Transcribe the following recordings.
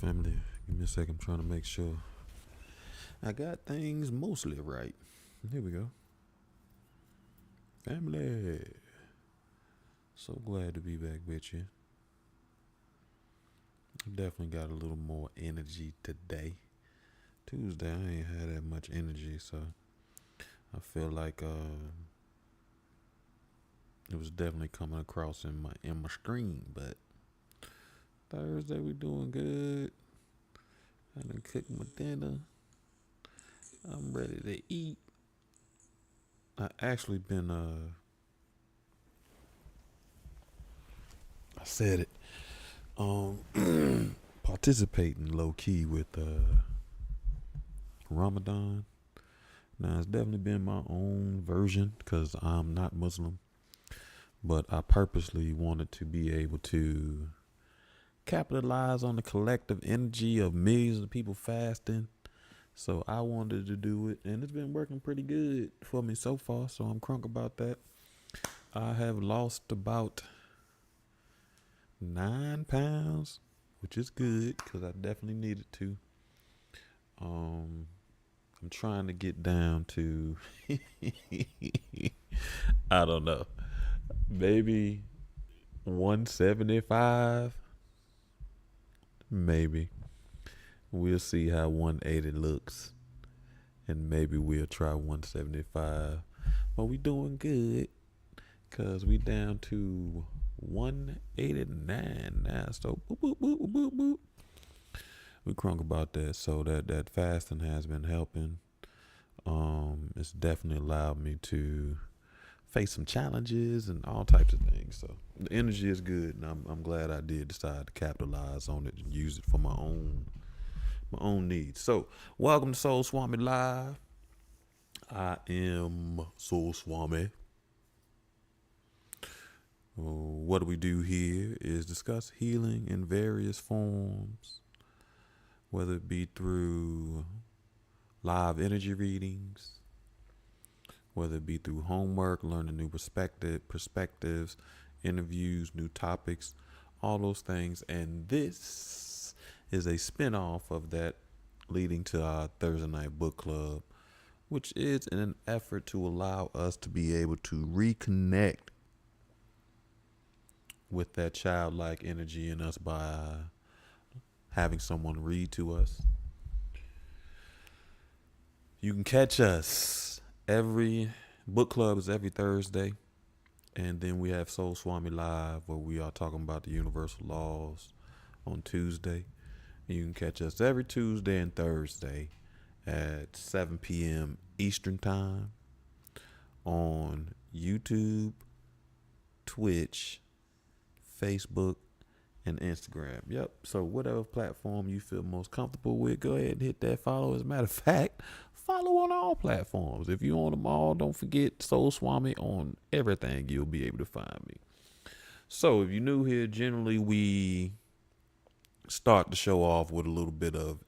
family. Give me a second. I'm trying to make sure I got things mostly right. Here we go. Family. So glad to be back with you. Definitely got a little more energy today. Tuesday, I ain't had that much energy, so I feel like it was definitely coming across in my screen. But Thursday, we doing good. I done cooked my dinner. I'm ready to eat. I actually been I said it participating low key with Ramadan. Now it's definitely been my own version because I'm not Muslim, but I purposely wanted to be able to capitalize on the collective energy of millions of people fasting. So I wanted to do it, and it's been working pretty good for me so far. So I'm crunk about that. I have lost about 9 pounds, which is good because I definitely needed to. I'm trying to get down to I don't know, maybe 175, maybe. We'll see how 180 looks, and maybe we'll try 175. But we doing good because we down to 189 now. So boop, boop, boop, boop, boop, boop. We crunk about that. So that fasting has been helping. It's definitely allowed me to face some challenges and all types of things. So the energy is good, and I'm glad I did decide to capitalize on it and use it for my own needs. So welcome to Soul Swami Live. I am Soul Swami. What we do here is discuss healing in various forms, whether it be through live energy readings, whether it be through homework, learning new perspectives, interviews, new topics, all those things. And this is a spinoff of that, leading to our Thursday night book club, which is in an effort to allow us to be able to reconnect with that childlike energy in us by having someone read to us. You can catch us every book club is every Thursday, and then we have Soul Swami Live where we are talking about the universal laws on Tuesday. And you can catch us every Tuesday and Thursday at 7 p.m. Eastern Time on YouTube, Twitch, Facebook, and Instagram. Yep. So whatever platform you feel most comfortable with, go ahead and hit that follow. As a matter of fact, follow on all platforms. If you on them all, don't forget Soul Swami on everything. You'll be able to find me. So if you're new here, generally we start the show off with a little bit of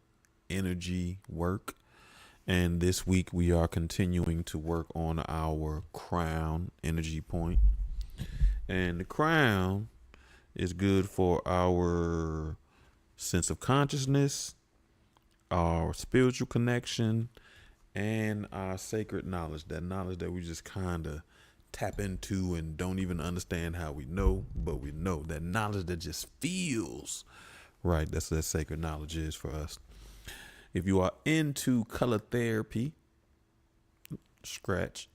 energy work. And this week we are continuing to work on our crown energy point. And the crown is good for our sense of consciousness, our spiritual connection, and our sacred knowledge. That knowledge that we just kind of tap into and don't even understand how we know, but we know. That knowledge that just feels right. That's what that sacred knowledge is for us. If you are into color therapy, scratch.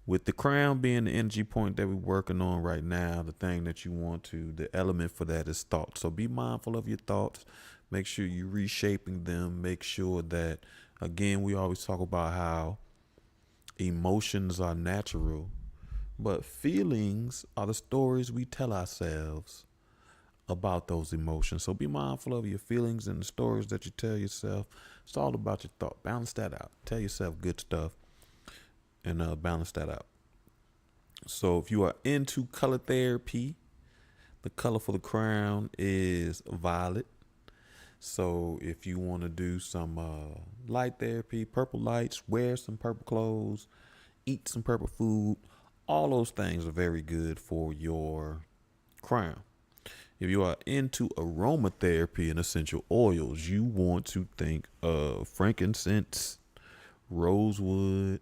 With the crown being the energy point that we're working on right now, the thing that you want to, the element for that is thought. So be mindful of your thoughts. Make sure you're reshaping them. Make sure that, again, we always talk about how emotions are natural, but feelings are the stories we tell ourselves about those emotions. So be mindful of your feelings and the stories that you tell yourself. It's all about your thought. Balance that out. Tell yourself good stuff and balance that out. So if you are into color therapy, the color for the crown is violet. So if you want to do some light therapy, purple lights, wear some purple clothes, eat some purple food, all those things are very good for your crown. If you are into aromatherapy and essential oils, you want to think of frankincense, rosewood,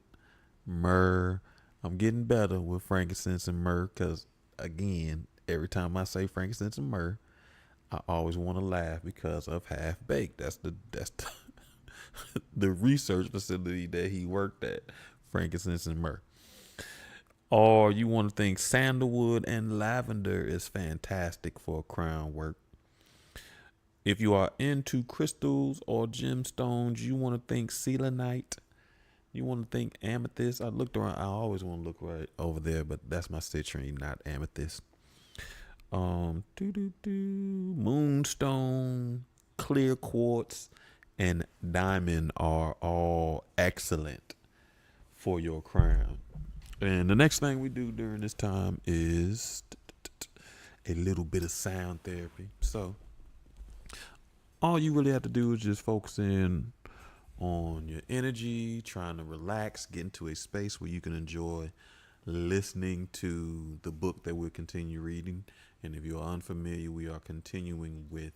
myrrh. I'm getting better with frankincense and myrrh because, again, every time I say frankincense and myrrh, I always want to laugh because of Half Baked. That's the research facility that he worked at. Frankincense and myrrh. Or you want to think sandalwood and lavender is fantastic for crown work. If you are into crystals or gemstones, you want to think selenite. You want to think amethyst. I looked around. I always want to look right over there, but that's my citrine, not amethyst. Moonstone, clear quartz, and diamond are all excellent for your crown. And the next thing we do during this time is a little bit of sound therapy. So all you really have to do is just focus in on your energy, trying to relax, get into a space where you can enjoy listening to the book that we'll continue reading. And if you're unfamiliar, we are continuing with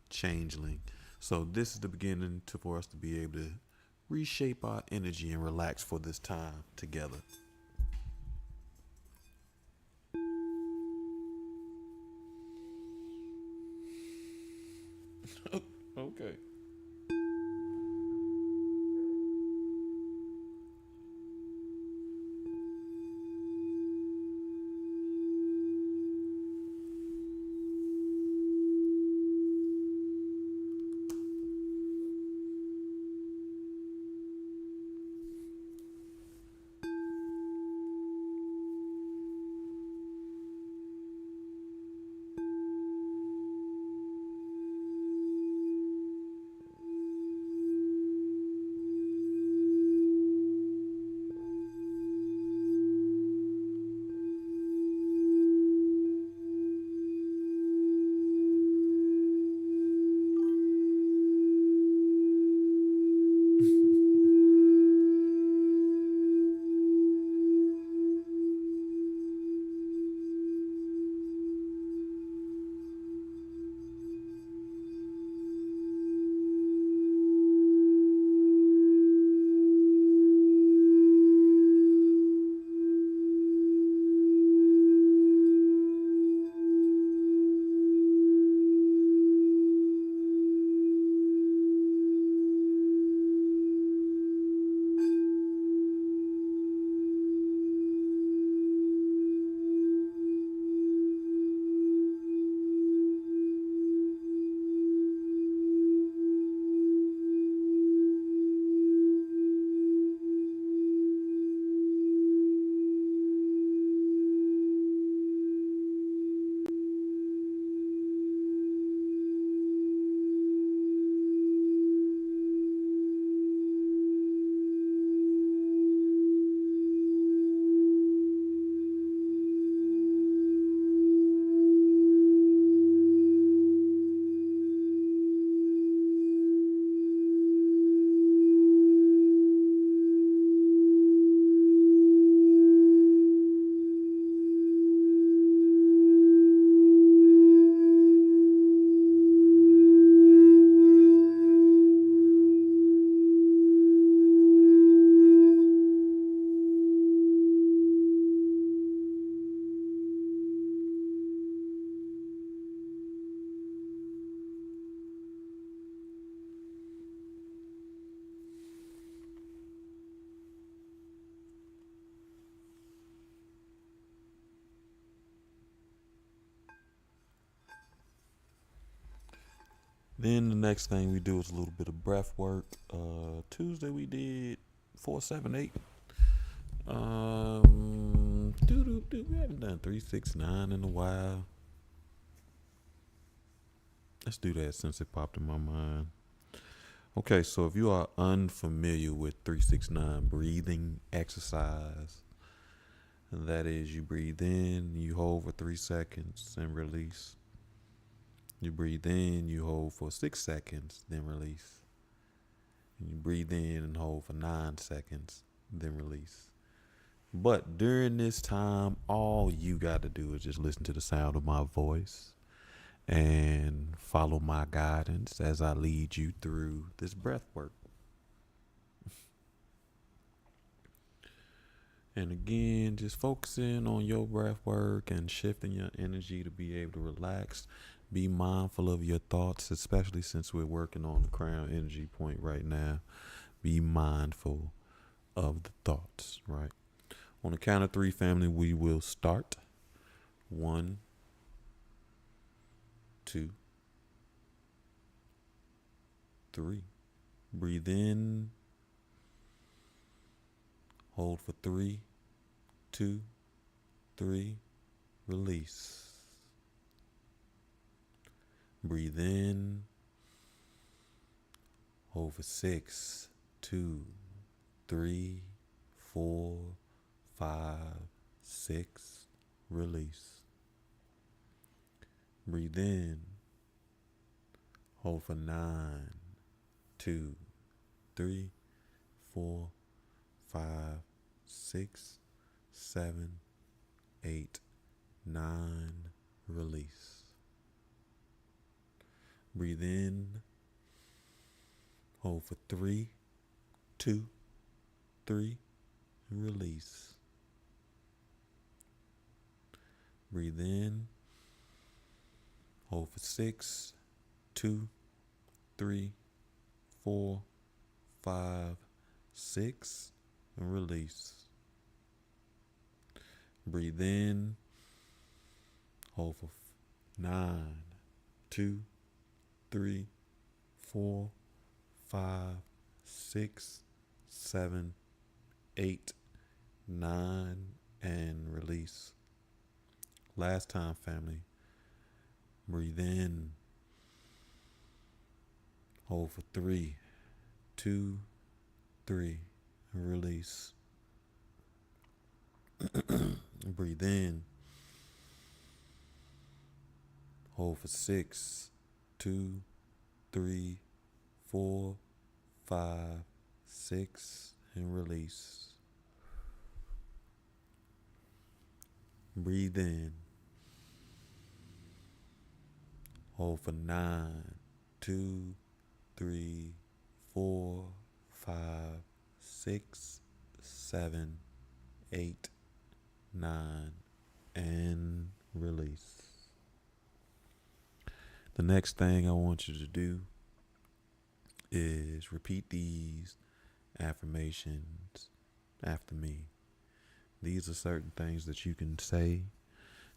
Changeling. So this is the beginning for us to be able to reshape our energy and relax for this time together. Okay. Then the next thing we do is a little bit of breath work. Tuesday we did 478. We haven't done 369 in a while. Let's do that since it popped in my mind. Okay, so if you are unfamiliar with 369 breathing exercise, that is you breathe in, you hold for 3 seconds and release. You breathe in, you hold for 6 seconds, then release. And you breathe in and hold for 9 seconds, then release. But during this time, all you got to do is just listen to the sound of my voice and follow my guidance as I lead you through this breath work. And again, just focusing on your breath work and shifting your energy to be able to relax. Be mindful of your thoughts, especially since we're working on the crown energy point right now. Be mindful of the thoughts, right? On the count of three, family, we will start. 1, 2, 3. Breathe in. Hold for 3, 2, 3. Release. Breathe in. Hold for 6, 2, 3, 4, 5, 6. Release. Breathe in. Hold for 9, 2, 3, 4, 5, 6, 7, 8, 9. Release. Breathe in. Hold for 3, 2, 3. And release. Breathe in. Hold for 6, 2, 3, 4, 5, 6. And release. Breathe in. Hold for 9, 2, 3, 4, 5, 6, 7, 8, 9. And release. Last time, family. Breathe in. Hold for 3, 2, 3. And release. Breathe in. Hold for 6, 2, 3, 4, 5, 6. And release. Breathe in. Hold for 9, 2, 3, 4, 5, 6, 7, 8, 9. And release. The next thing I want you to do is repeat these affirmations after me. These are certain things that you can say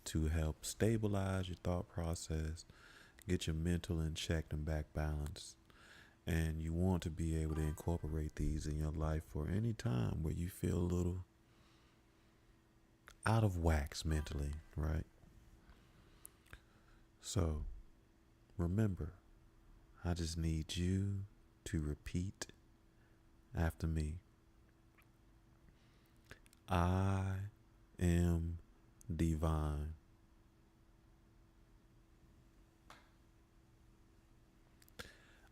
to help stabilize your thought process, get your mental in check and back balance. And you want to be able to incorporate these in your life for any time where you feel a little out of wax mentally, right? So remember, I just need you to repeat after me. I am divine.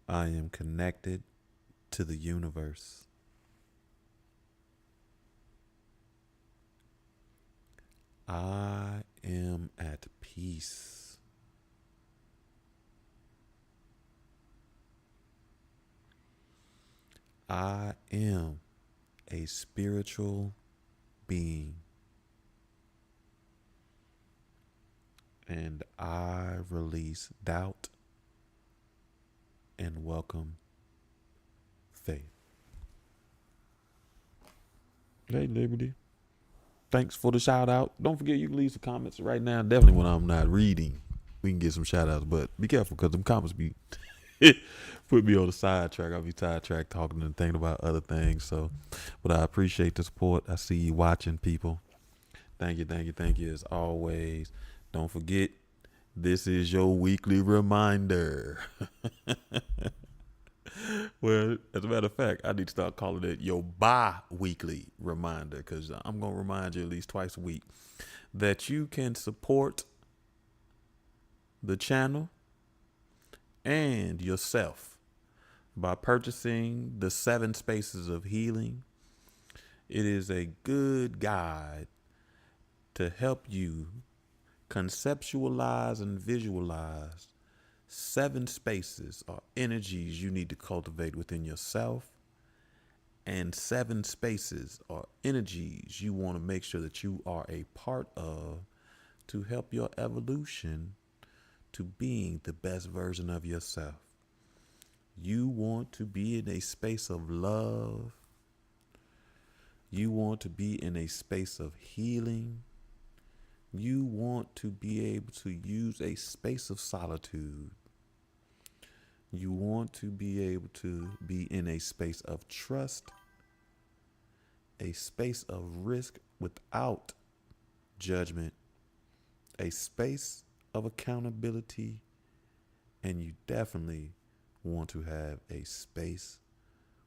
I am connected to the universe. I am at peace. I am a spiritual being. And I release doubt and welcome faith. Hey, Liberty. Thanks for the shout out. Don't forget you can leave some comments right now. Definitely when I'm not reading, we can get some shout outs. But be careful because them comments be put me on the sidetrack. I'll be sidetracked talking and thinking about other things. So, but I appreciate the support. I see you watching, people. Thank you, thank you, thank you. As always, don't forget, this is your weekly reminder. Well, as a matter of fact, I need to start calling it your bi-weekly reminder because I'm going to remind you at least twice a week that you can support the channel and yourself by purchasing the 7 Spaces of Healing. It is a good guide to help you Conceptualize and visualize 7 spaces or energies you need to cultivate within yourself, and 7 spaces or energies you want to make sure that you are a part of to help your evolution to being the best version of yourself. You want to be in a space of love. You want to be in a space of healing. You want to be able to use a space of solitude. You want to be able to be in a space of trust, a space of risk without judgment, a space of accountability, and you definitely want to have a space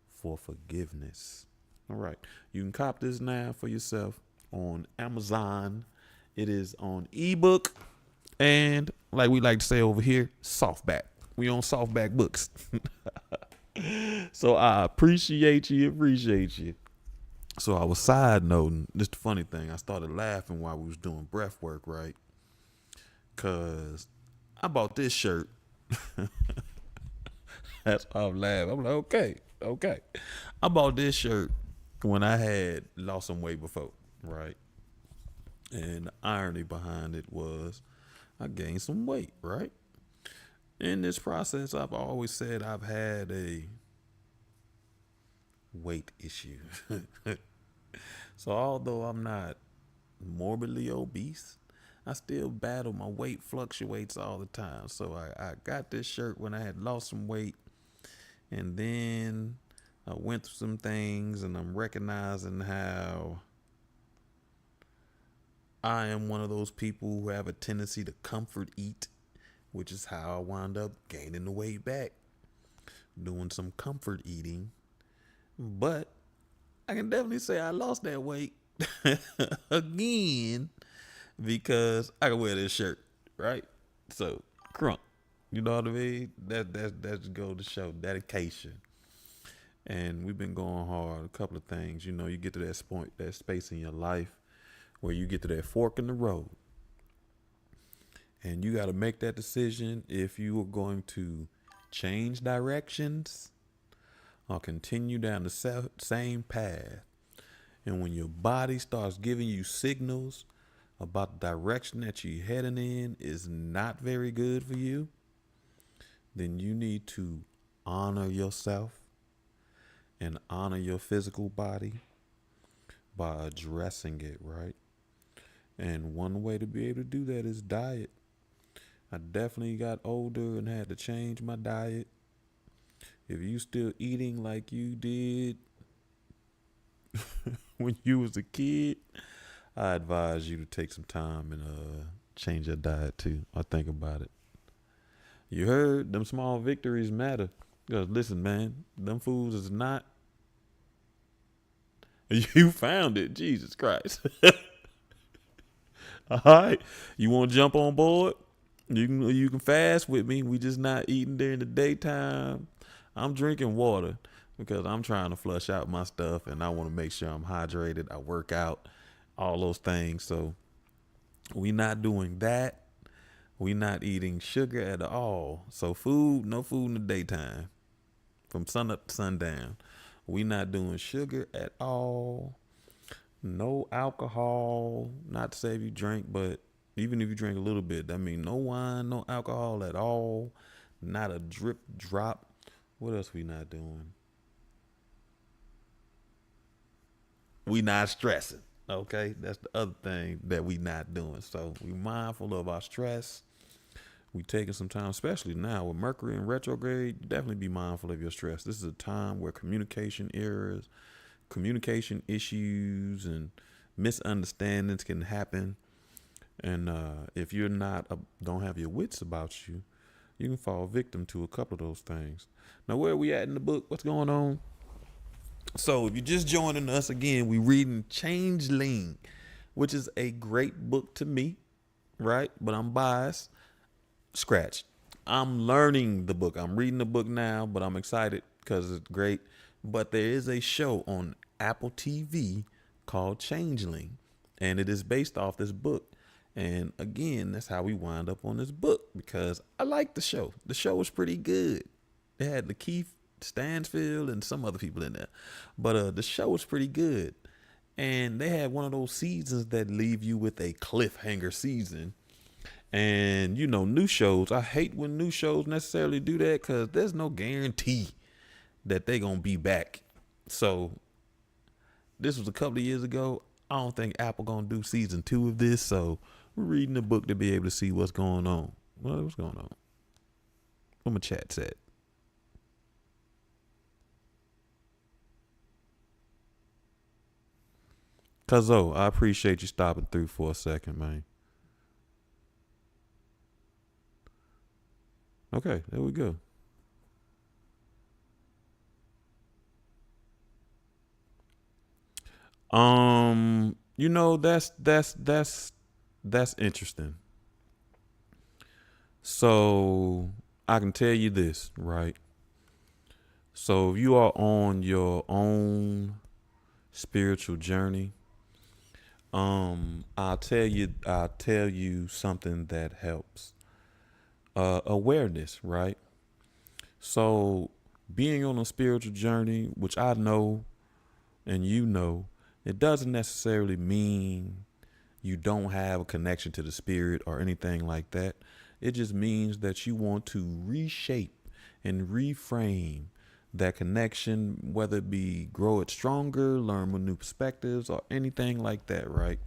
for forgiveness. All right. You can cop this now for yourself on Amazon. It is on ebook and, like we like to say over here, softback. We on softback books. So I appreciate you. So I was side noting, this the funny thing, I started laughing while we was doing breath work, right? Cause I bought this shirt. That's why I'm laughing. I'm like, okay. I bought this shirt when I had lost some weight before, right? And the irony behind it was I gained some weight, right? In this process, I've always said I've had a weight issue. So although I'm not morbidly obese, I still battle. My weight fluctuates all the time. So I got this shirt when I had lost some weight. And then I went through some things, and I'm recognizing how I am one of those people who have a tendency to comfort eat, which is how I wound up gaining the weight back, doing some comfort eating. But I can definitely say I lost that weight again because I can wear this shirt, right? So, crunk. You know what I mean? That's go to show dedication. And we've been going hard. A couple of things, you get to that point, that space in your life where you get to that fork in the road. And you got to make that decision if you are going to change directions or continue down the same path. And when your body starts giving you signals about the direction that you're heading in is not very good for you, then you need to honor yourself and honor your physical body by addressing it, right? And one way to be able to do that is diet. I definitely got older and had to change my diet. If you still eating like you did when you was a kid, I advise you to take some time and change your diet too. Or think about it. You heard them small victories matter. Because listen, man, them fools is not. You found it, Jesus Christ. All right, you want to jump on board? You can fast with me. We just not eating during the daytime. I'm drinking water because I'm trying to flush out my stuff, and I want to make sure I'm hydrated. I work out, all those things. So we not doing that. We not eating sugar at all. So no food in the daytime from sun up to sundown. We not doing sugar at all. No alcohol. Not to say if you drink, but even if you drink a little bit, I mean, no wine, no alcohol at all. Not a drip drop. What else we not doing? We not stressing. Okay, that's the other thing that we not doing. So we mindful of our stress. We taking some time, especially now with Mercury in retrograde. Definitely be mindful of your stress. This is a time where communication errors, communication issues, and misunderstandings can happen. And if you're don't have your wits about you, you can fall victim to a couple of those things. Now, where are we at in the book? What's going on? So if you're just joining us again, we reading Changeling, which is a great book to me, right? But I'm biased. Scratch. I'm learning the book. I'm reading the book now, but I'm excited because it's great. But there is a show on Apple TV called Changeling, and it is based off this book. And again, that's how we wind up on this book because I like the show. The show was pretty good. It had Lakeith Stansfield and some other people in there, but the show was pretty good. And they had one of those seasons that leave you with a cliffhanger season. And you know, new shows. I hate when new shows necessarily do that because there's no guarantee that they gonna be back. So this was a couple of years ago. I don't think Apple gonna do season 2 of this. So we're reading the book to be able to see what's going on. What's going on? What my chat said. Cuzzo, I appreciate you stopping through for a second, man. Okay, there we go. You know, that's interesting. So I can tell you this, right? So if you are on your own spiritual journey, I'll tell you something that helps. Awareness, right? So being on a spiritual journey, which I know and you know, it doesn't necessarily mean you don't have a connection to the spirit or anything like that. It just means that you want to reshape and reframe that connection, whether it be grow it stronger, learn with new perspectives, or anything like that, right?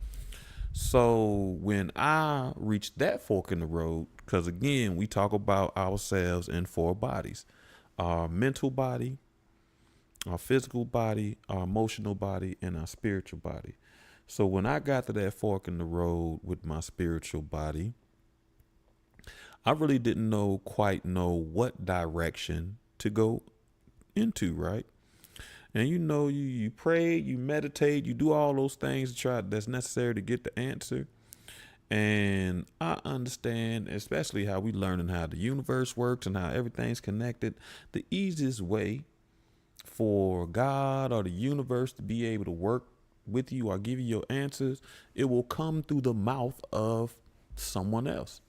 So when I reached that fork in the road, because again, we talk about ourselves in 4 bodies: our mental body, our physical body, our emotional body, and our spiritual body. So when I got to that fork in the road with my spiritual body, I really didn't quite know what direction to go into, right? And you know, you pray, you meditate, you do all those things to try that's necessary to get the answer. And I understand, especially how we learning how the universe works and how everything's connected. The easiest way for God or the universe to be able to work with you or give you your answers, it will come through the mouth of someone else.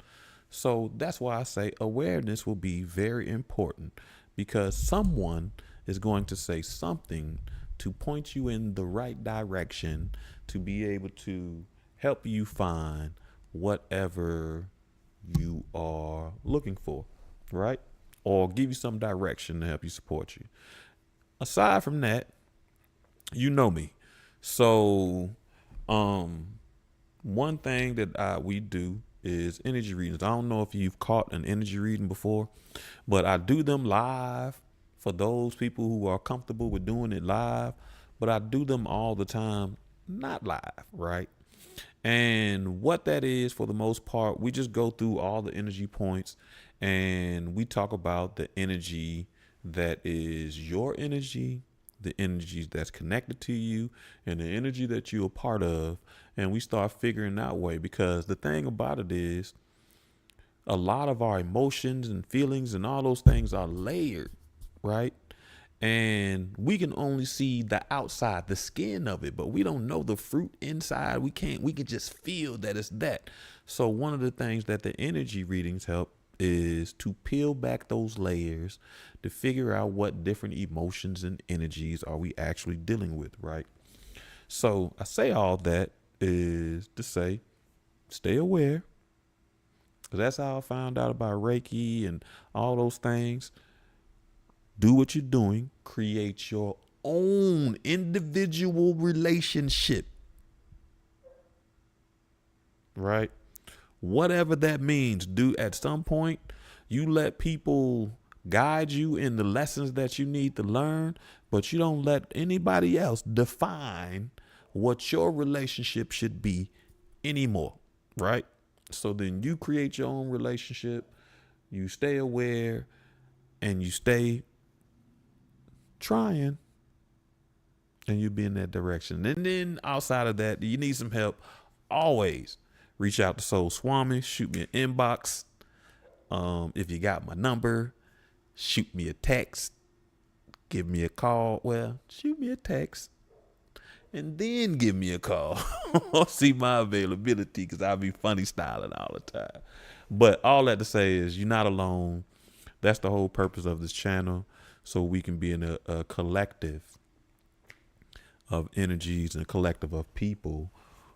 So that's why I say awareness will be very important because someone is going to say something to point you in the right direction to be able to help you find whatever you are looking for, right? Or give you some direction to help you support you. Aside from that, you know me. So, um, one thing that we do is energy readings. I don't know if you've caught an energy reading before, but I do them live for those people who are comfortable with doing it live. But I do them all the time, not live, right? And what that is, for the most part, we just go through all the energy points and we talk about the energy that is your energy, the energy that's connected to you, and the energy that you're a part of. And we start figuring out way because the thing about it is a lot of our emotions and feelings and all those things are layered, right? And we can only see the outside, the skin of it, but we don't know the fruit inside. We can just feel that it's that. So one of the things that the energy readings help is to peel back those layers to figure out what different emotions and energies are we actually dealing with, right? So I say all that is to say, stay aware. Because that's how I found out about Reiki and all those things. Do what you're doing, create your own individual relationship, right? Whatever that means, do at some point, you let people guide you in the lessons that you need to learn, but you don't let anybody else define what your relationship should be anymore, right? So then you create your own relationship, you stay aware, and you stay trying, and you be in that direction. And then outside of that, you need some help, always reach out to Soul Swami, shoot me an inbox. If you got my number, shoot me a text, give me a call. Well, shoot me a text and then give me a call or see my availability because I'll be funny styling all the time. But all that to say is you're not alone. That's the whole purpose of this channel, so we can be in a collective of energies and a collective of people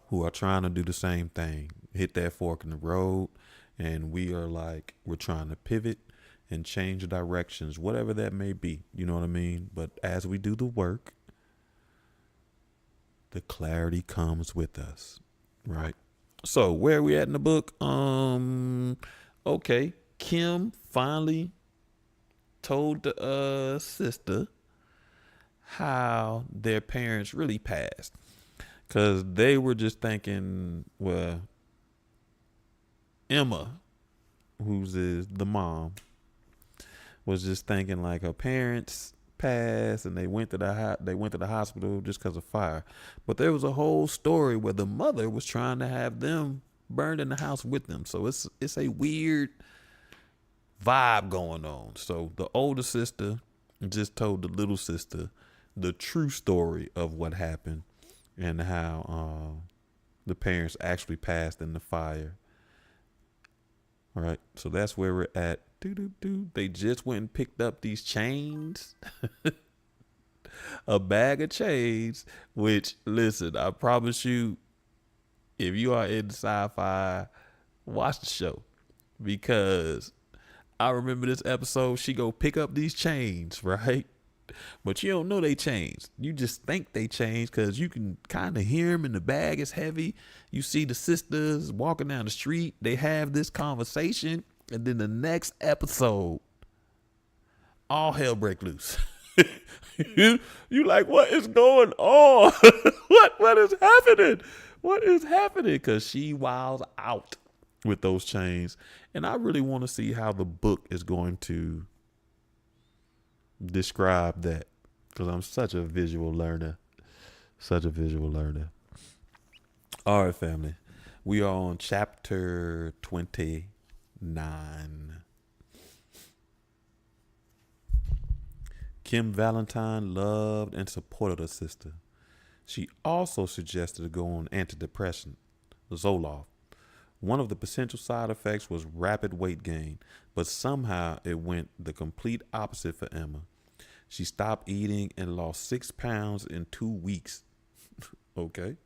who are trying to do the same thing, hit that fork in the road, and we're trying to pivot and change directions, whatever that may be. You know what I mean? But as we do the work, the clarity comes with us, right? So where are we at in the book? Okay, Kim finally told the sister how their parents really passed, because they were just thinking, well, Emma, who's is the mom, was just thinking like her parents passed and they went to the hospital just because of fire. But there was a whole story where the mother was trying to have them burned in the house with them. So it's a weird vibe going on. So the older sister just told the little sister the true story of what happened and how the parents actually passed in the fire. All right, so that's where we're at. They just went and picked up these chains, a bag of chains, which, listen, I promise you, if you are into sci-fi, watch the show, because I remember this episode, she go pick up these chains, right? But you don't know they changed. You just think they changed because you can kind of hear them, and the bag is heavy. You see the sisters walking down the street. They have this conversation. And then the next episode, all hell break loose. you like, what is going on? What is happening? What is happening? Because she wilds out with those chains. And I really want to see how the book is going to describe that, because I'm such a visual learner. All right, family. We are on chapter 29. Kim Valentine loved and supported her sister. She also suggested to go on antidepressant, Zoloft. One of the potential side effects was rapid weight gain, but somehow it went the complete opposite for Emma. She stopped eating and lost 6 pounds in 2 weeks. Okay.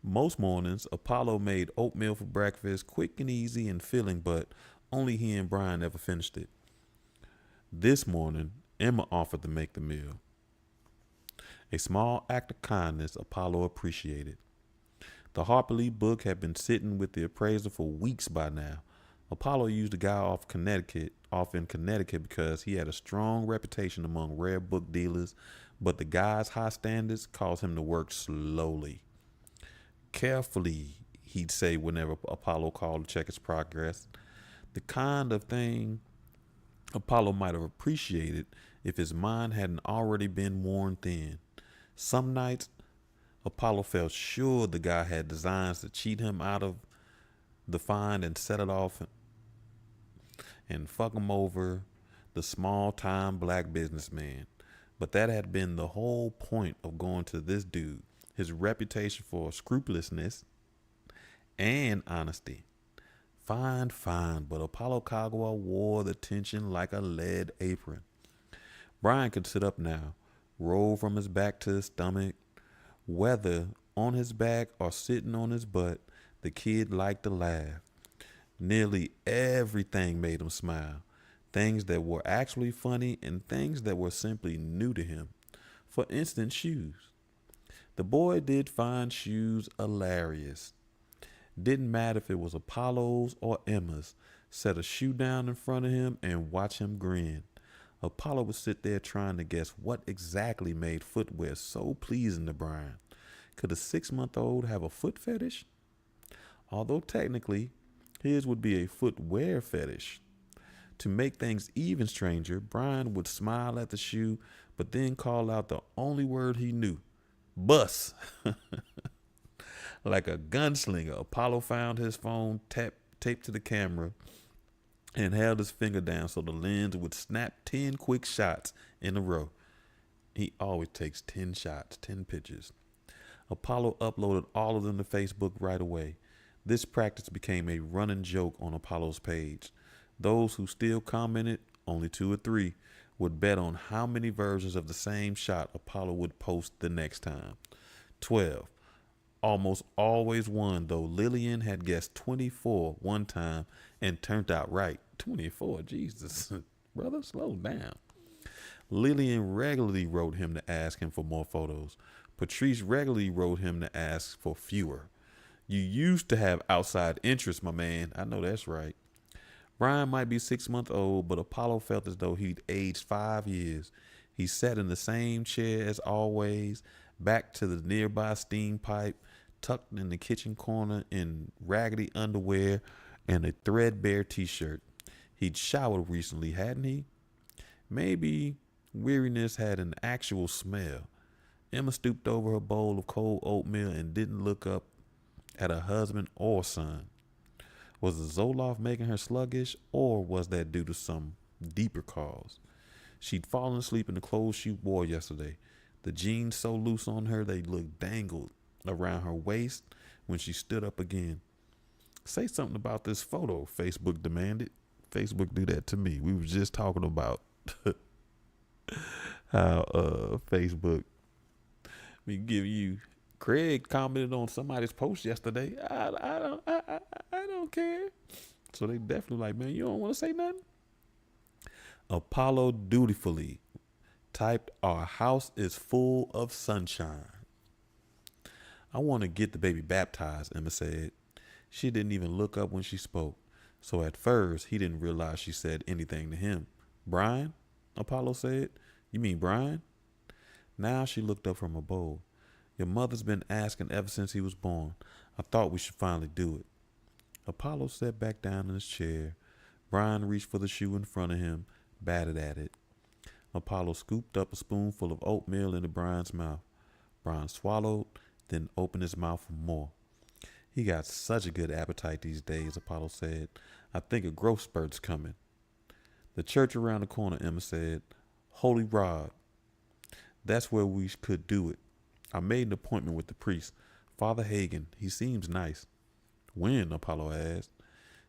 Most mornings, Apollo made oatmeal for breakfast, quick and easy and filling, but only he and Brian ever finished it. This morning, Emma offered to make the meal. A small act of kindness Apollo appreciated. The Harper Lee book had been sitting with the appraiser for weeks by now. Apollo used the guy off in Connecticut because he had a strong reputation among rare book dealers, but the guy's high standards caused him to work slowly. Carefully, he'd say whenever Apollo called to check his progress. The kind of thing Apollo might have appreciated if his mind hadn't already been worn thin. Some nights, Apollo felt sure the guy had designs to cheat him out of the find and set it off and fuck him over, the small-time black businessman. But that had been the whole point of going to this dude, his reputation for scrupulousness and honesty. Fine, but Apollo Kagawa wore the tension like a lead apron. Brian could sit up now, roll from his back to his stomach. Whether on his back or sitting on his butt, the kid liked to laugh. Nearly everything made him smile. Things that were actually funny and things that were simply new to him. For instance, shoes. The boy did find shoes hilarious. Didn't matter if it was Apollo's or Emma's. Set a shoe down in front of him and watch him grin. Apollo would sit there trying to guess what exactly made footwear so pleasing to Brian. Could a 6-month-old have a foot fetish? Although technically, his would be a footwear fetish. To make things even stranger, Brian would smile at the shoe, but then call out the only word he knew, bus. Like a gunslinger, Apollo found his phone taped to the camera and held his finger down so the lens would snap 10 quick shots in a row. He always takes 10 shots, 10 pictures. Apollo uploaded all of them to Facebook right away. This practice became a running joke on Apollo's page. Those who still commented, only 2 or 3, would bet on how many versions of the same shot Apollo would post the next time. 12. Almost always won, though Lillian had guessed 24 one time and turned out right. 24, Jesus. Brother, slow down. Lillian regularly wrote him to ask him for more photos. Patrice regularly wrote him to ask for fewer. You used to have outside interest, my man. I know that's right. Brian might be 6 months old, but Apollo felt as though he'd aged 5 years. He sat in the same chair as always, back to the nearby steam pipe, tucked in the kitchen corner in raggedy underwear and a threadbare t-shirt. He'd showered recently, hadn't he? Maybe weariness had an actual smell. Emma stooped over her bowl of cold oatmeal and didn't look up at her husband or son. Was the Zoloft making her sluggish, or was that due to some deeper cause? She'd fallen asleep in the clothes she wore yesterday. The jeans so loose on her they looked dangled around her waist when she stood up again. Say something about this photo, Facebook demanded. Facebook do that to me. We were just talking about how Facebook, we give you. Craig commented on somebody's post yesterday. I don't care. So they definitely like, man, you don't want to say nothing? Apollo dutifully typed, our house is full of sunshine. I want to get the baby baptized, Emma said. She didn't even look up when she spoke. So at first, he didn't realize she said anything to him. Brian? Apollo said. You mean Brian? Now she looked up from her bowl. Your mother's been asking ever since he was born. I thought we should finally do it. Apollo sat back down in his chair. Brian reached for the shoe in front of him, batted at it. Apollo scooped up a spoonful of oatmeal into Brian's mouth. Brian swallowed, then opened his mouth for more. He got such a good appetite these days, Apollo said. I think a growth spurt's coming. The church around the corner, Emma said. Holy Rod. That's where we could do it. I made an appointment with the priest, Father Hagen. He seems nice. When? Apollo asked.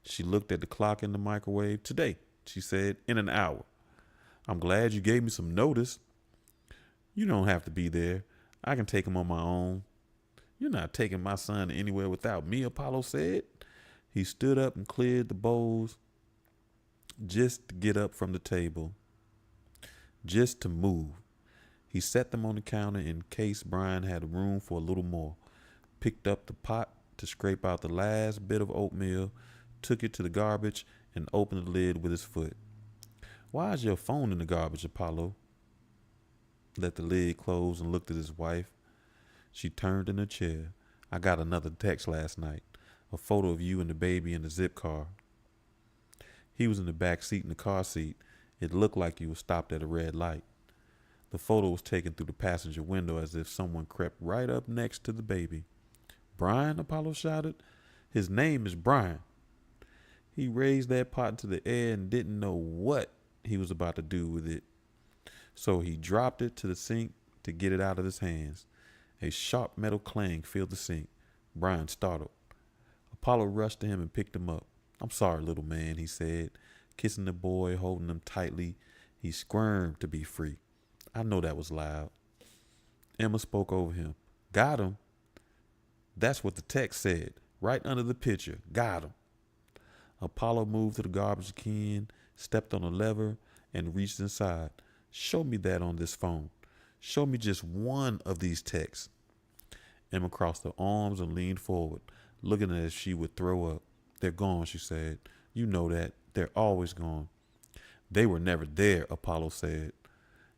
She looked at the clock in the microwave. Today, she said, in an hour. I'm glad you gave me some notice. You don't have to be there. I can take him on my own. You're not taking my son anywhere without me, Apollo said. He stood up and cleared the bowls just to get up from the table, just to move. He set them on the counter in case Brian had room for a little more, picked up the pot to scrape out the last bit of oatmeal, took it to the garbage, and opened the lid with his foot. Why is your phone in the garbage, Apollo? Let the lid close and looked at his wife. She turned in her chair. I got another text last night, a photo of you and the baby in the zip car. He was in the back seat in the car seat. It looked like you were stopped at a red light. The photo was taken through the passenger window as if someone crept right up next to the baby. Brian, Apollo shouted. His name is Brian. He raised that pot into the air and didn't know what he was about to do with it. So he dropped it to the sink to get it out of his hands. A sharp metal clang filled the sink. Brian startled. Apollo rushed to him and picked him up. I'm sorry, little man, he said, kissing the boy, holding him tightly. He squirmed to be free. I know that was loud. Emma spoke over him. Got him. That's what the text said, right under the picture. Got him. Apollo moved to the garbage can, stepped on a lever, and reached inside. Show me that on this phone. Show me just one of these texts. Emma crossed her arms and leaned forward, looking as if she would throw up. They're gone, she said. You know that. They're always gone. They were never there, Apollo said.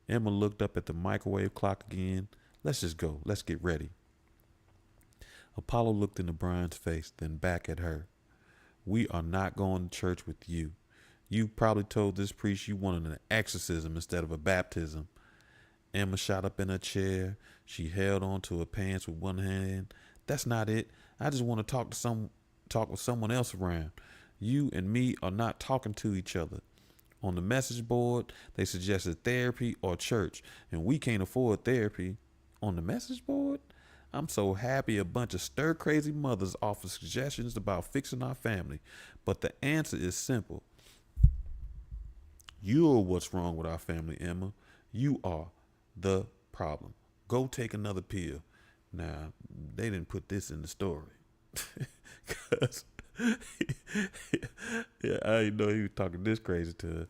Emma looked up at the microwave clock again. Let's just go. Let's get ready. Apollo looked into Brian's face, then back at her. We are not going to church with you. You probably told this priest you wanted an exorcism instead of a baptism. Emma shot up in her chair. She held onto her pants with one hand. That's not it. I just want to talk with someone else around. You and me are not talking to each other. On the message board, they suggested therapy or church, and we can't afford therapy. On the message board? I'm so happy a bunch of stir crazy mothers offer suggestions about fixing our family. But the answer is simple. You're what's wrong with our family, Emma. You are the problem. Go take another pill. Now, they didn't put this in the story. Cause yeah, I didn't know he was talking this crazy to her.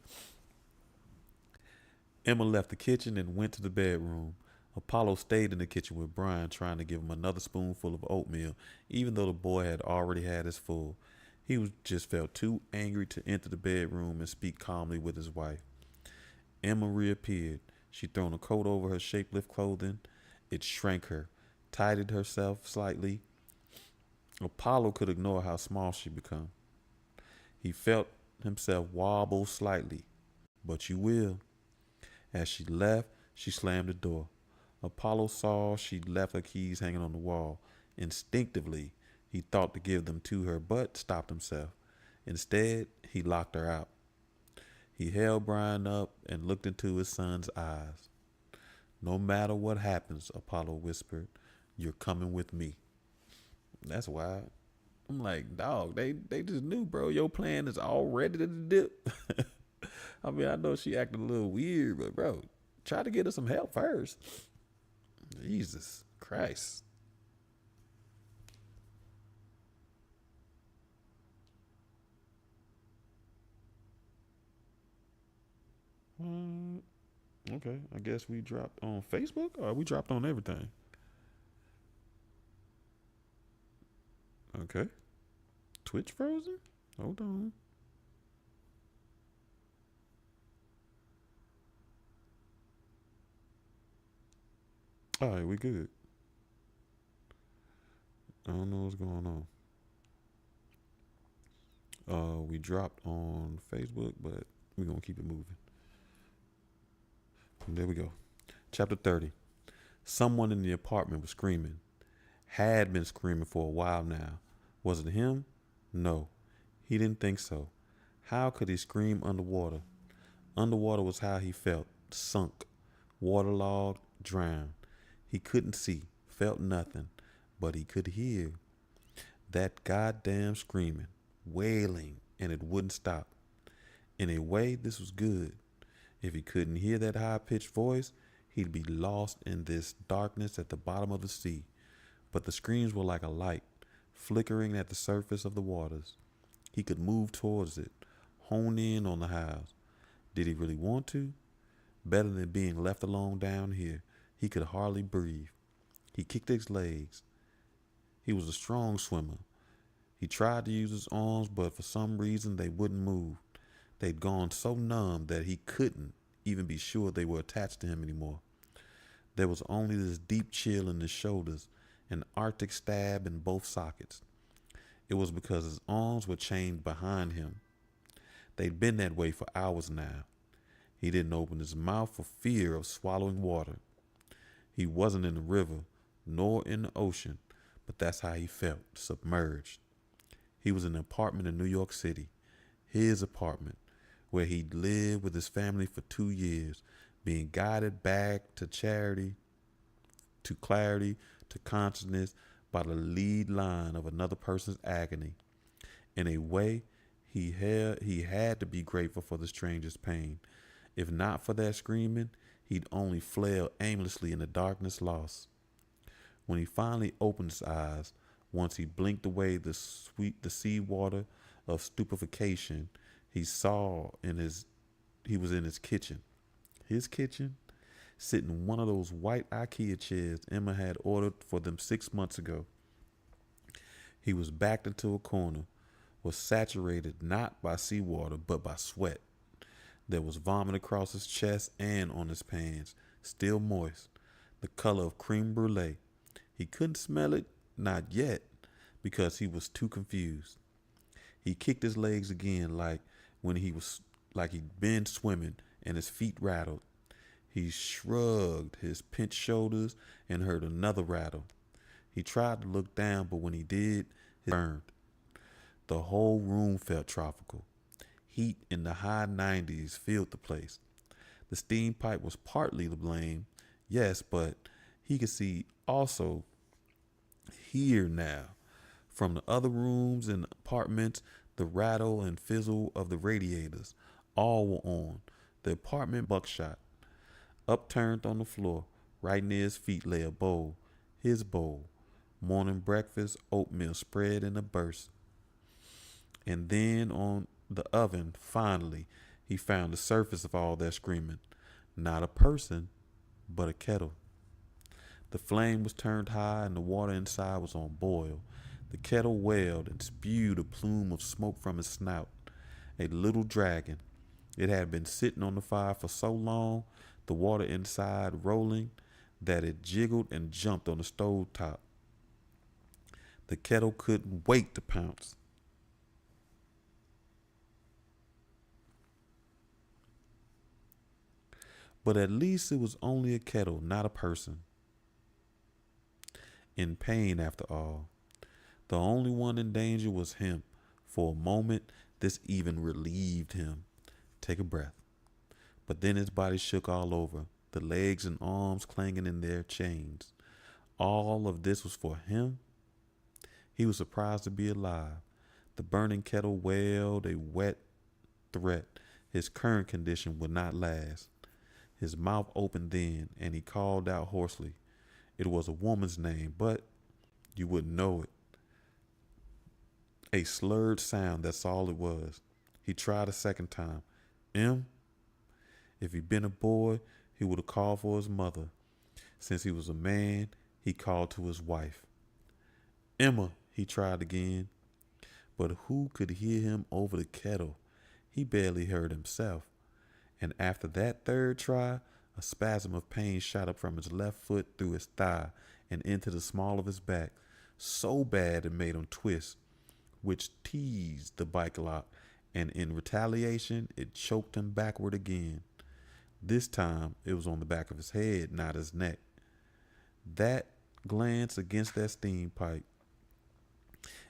Emma left the kitchen and went to the bedroom. Apollo stayed in the kitchen with Brian, trying to give him another spoonful of oatmeal, even though the boy had already had his full. He was just felt too angry to enter the bedroom and speak calmly with his wife. Emma reappeared. She'd thrown a coat over her shapeless clothing. It shrank her, tidied herself slightly. Apollo could ignore how small she'd become. He felt himself wobble slightly. But you will. As she left, she slammed the door. Apollo saw she'd left her keys hanging on the wall. Instinctively, he thought to give them to her, but stopped himself. Instead, he locked her out. He held Brian up and looked into his son's eyes. No matter what happens, Apollo whispered, you're coming with me. That's wild. I'm like, dog, they just knew, bro. Your plan is all ready to dip. I mean, I know she acted a little weird, but bro, try to get her some help first. Jesus Christ. Okay, I guess we dropped on Facebook or we dropped on everything. Okay. Twitch frozen? Hold on. All right, we good. I don't know what's going on. We dropped on Facebook, but we're gonna keep it moving. And there we go. Chapter 30. Someone in the apartment was screaming. Had been screaming for a while now. Was it him? No. He didn't think so. How could he scream underwater? Underwater was how he felt. Sunk. Waterlogged. Drowned. He couldn't see. Felt nothing. But he could hear. That goddamn screaming. Wailing. And it wouldn't stop. In a way, this was good. If he couldn't hear that high-pitched voice, he'd be lost in this darkness at the bottom of the sea. But the screams were like a light, flickering at the surface of the waters. He could move towards it, hone in on the howls. Did he really want to? Better than being left alone down here. He could hardly breathe. He kicked his legs. He was a strong swimmer. He tried to use his arms, but for some reason they wouldn't move. They'd gone so numb that he couldn't even be sure they were attached to him anymore. There was only this deep chill in his shoulders, an arctic stab in both sockets. It was because his arms were chained behind him. They'd been that way for hours now. He didn't open his mouth for fear of swallowing water. He wasn't in the river, nor in the ocean, but that's how he felt, submerged. He was in an apartment in New York City, his apartment, where he'd lived with his family for 2 years, being guided back to charity, to clarity, to consciousness by the lead line of another person's agony. In a way, he had to be grateful for the stranger's pain. If not for that screaming, he'd only flail aimlessly in the darkness lost. When he finally opened his eyes, once he blinked away the sea water of stupefaction, he was in his kitchen. His kitchen? Sitting in one of those white IKEA chairs Emma had ordered for them 6 months ago. He was backed into a corner, was saturated not by seawater, but by sweat. There was vomit across his chest and on his pants, still moist, the color of creme brulee. He couldn't smell it, not yet, because he was too confused. He kicked his legs again like he'd been swimming and his feet rattled. He shrugged his pinched shoulders and heard another rattle. He tried to look down, but when he did, it burned. The whole room felt tropical. Heat in the high 90s filled the place. The steam pipe was partly to blame, yes, but he could see also Here now, from the other rooms and apartments, the rattle and fizzle of the radiators, all were on. The apartment buckshot, upturned on the floor, right near his feet lay a bowl, his bowl, morning breakfast, oatmeal spread in a burst. And then on the oven, finally, he found the surface of all that screaming. Not a person, but a kettle. The flame was turned high and the water inside was on boil. The kettle wailed and spewed a plume of smoke from its snout. A little dragon. It had been sitting on the fire for so long, the water inside rolling, that it jiggled and jumped on the stove top. The kettle couldn't wait to pounce. But at least it was only a kettle, not a person. In pain, after all. The only one in danger was him. For a moment, this even relieved him. Take a breath. But then his body shook all over, the legs and arms clanging in their chains. All of this was for him? He was surprised to be alive. The burning kettle wailed a wet threat. His current condition would not last. His mouth opened then, and he called out hoarsely. It was a woman's name, but you wouldn't know it. A slurred sound, that's all it was. He tried a second time. M? If he'd been a boy, he would have called for his mother. Since he was a man, he called to his wife. Emma, he tried again. But who could hear him over the kettle? He barely heard himself. And after that third try, a spasm of pain shot up from his left foot through his thigh and into the small of his back, so bad it made him twist, which teased the bike lock, and in retaliation, it choked him backward again. This time, it was on the back of his head, not his neck. That glance against that steam pipe.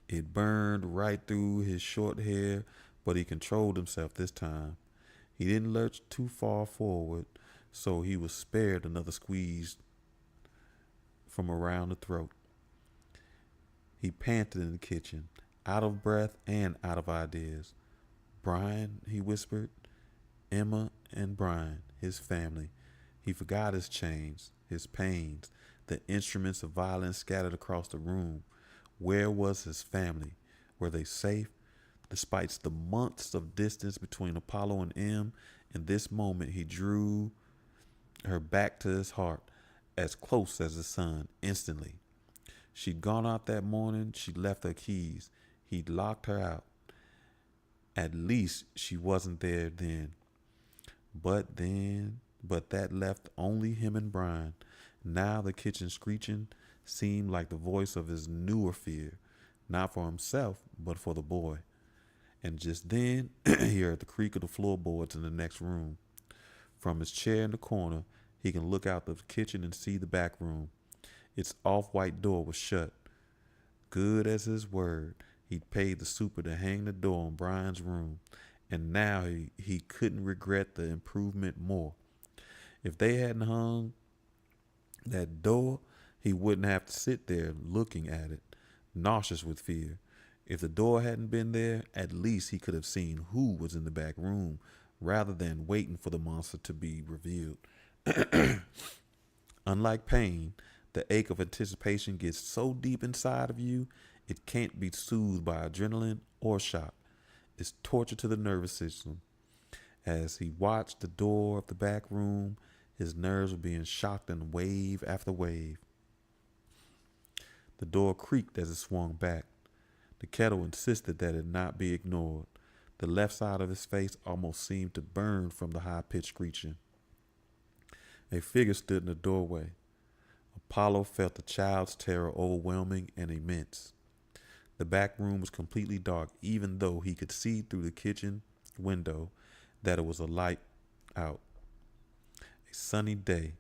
It burned right through his short hair, but he controlled himself this time. He didn't lurch too far forward, so he was spared another squeeze from around the throat. He panted in the kitchen, out of breath and out of ideas. Brian, he whispered. Emma and Brian, his family. He forgot his chains, his pains, the instruments of violence scattered across the room. Where was his family? Were they safe? Despite the months of distance between Apollo and M, in this moment he drew her back to his heart, as close as the sun, instantly. She'd gone out that morning. She'd left her keys. He'd locked her out. At least she wasn't there then. But that left only him and Brian. Now the kitchen screeching seemed like the voice of his newer fear, not for himself, but for the boy. And just then, he heard the creak of the floorboards in the next room. From his chair in the corner, he can look out the kitchen and see the back room. Its off-white door was shut. Good as his word, he'd paid the super to hang the door on Brian's room, and now he couldn't regret the improvement more. If they hadn't hung that door, he wouldn't have to sit there looking at it, nauseous with fear. If the door hadn't been there, at least he could have seen who was in the back room, rather than waiting for the monster to be revealed. Unlike pain, the ache of anticipation gets so deep inside of you, it can't be soothed by adrenaline or shock. It's torture to the nervous system. As he watched the door of the back room, his nerves were being shocked in wave after wave. The door creaked as it swung back. The kettle insisted that it not be ignored. The left side of his face almost seemed to burn from the high-pitched screeching. A figure stood in the doorway. Apollo felt the child's terror overwhelming and immense. The back room was completely dark, even though he could see through the kitchen window that it was a light out. A sunny day.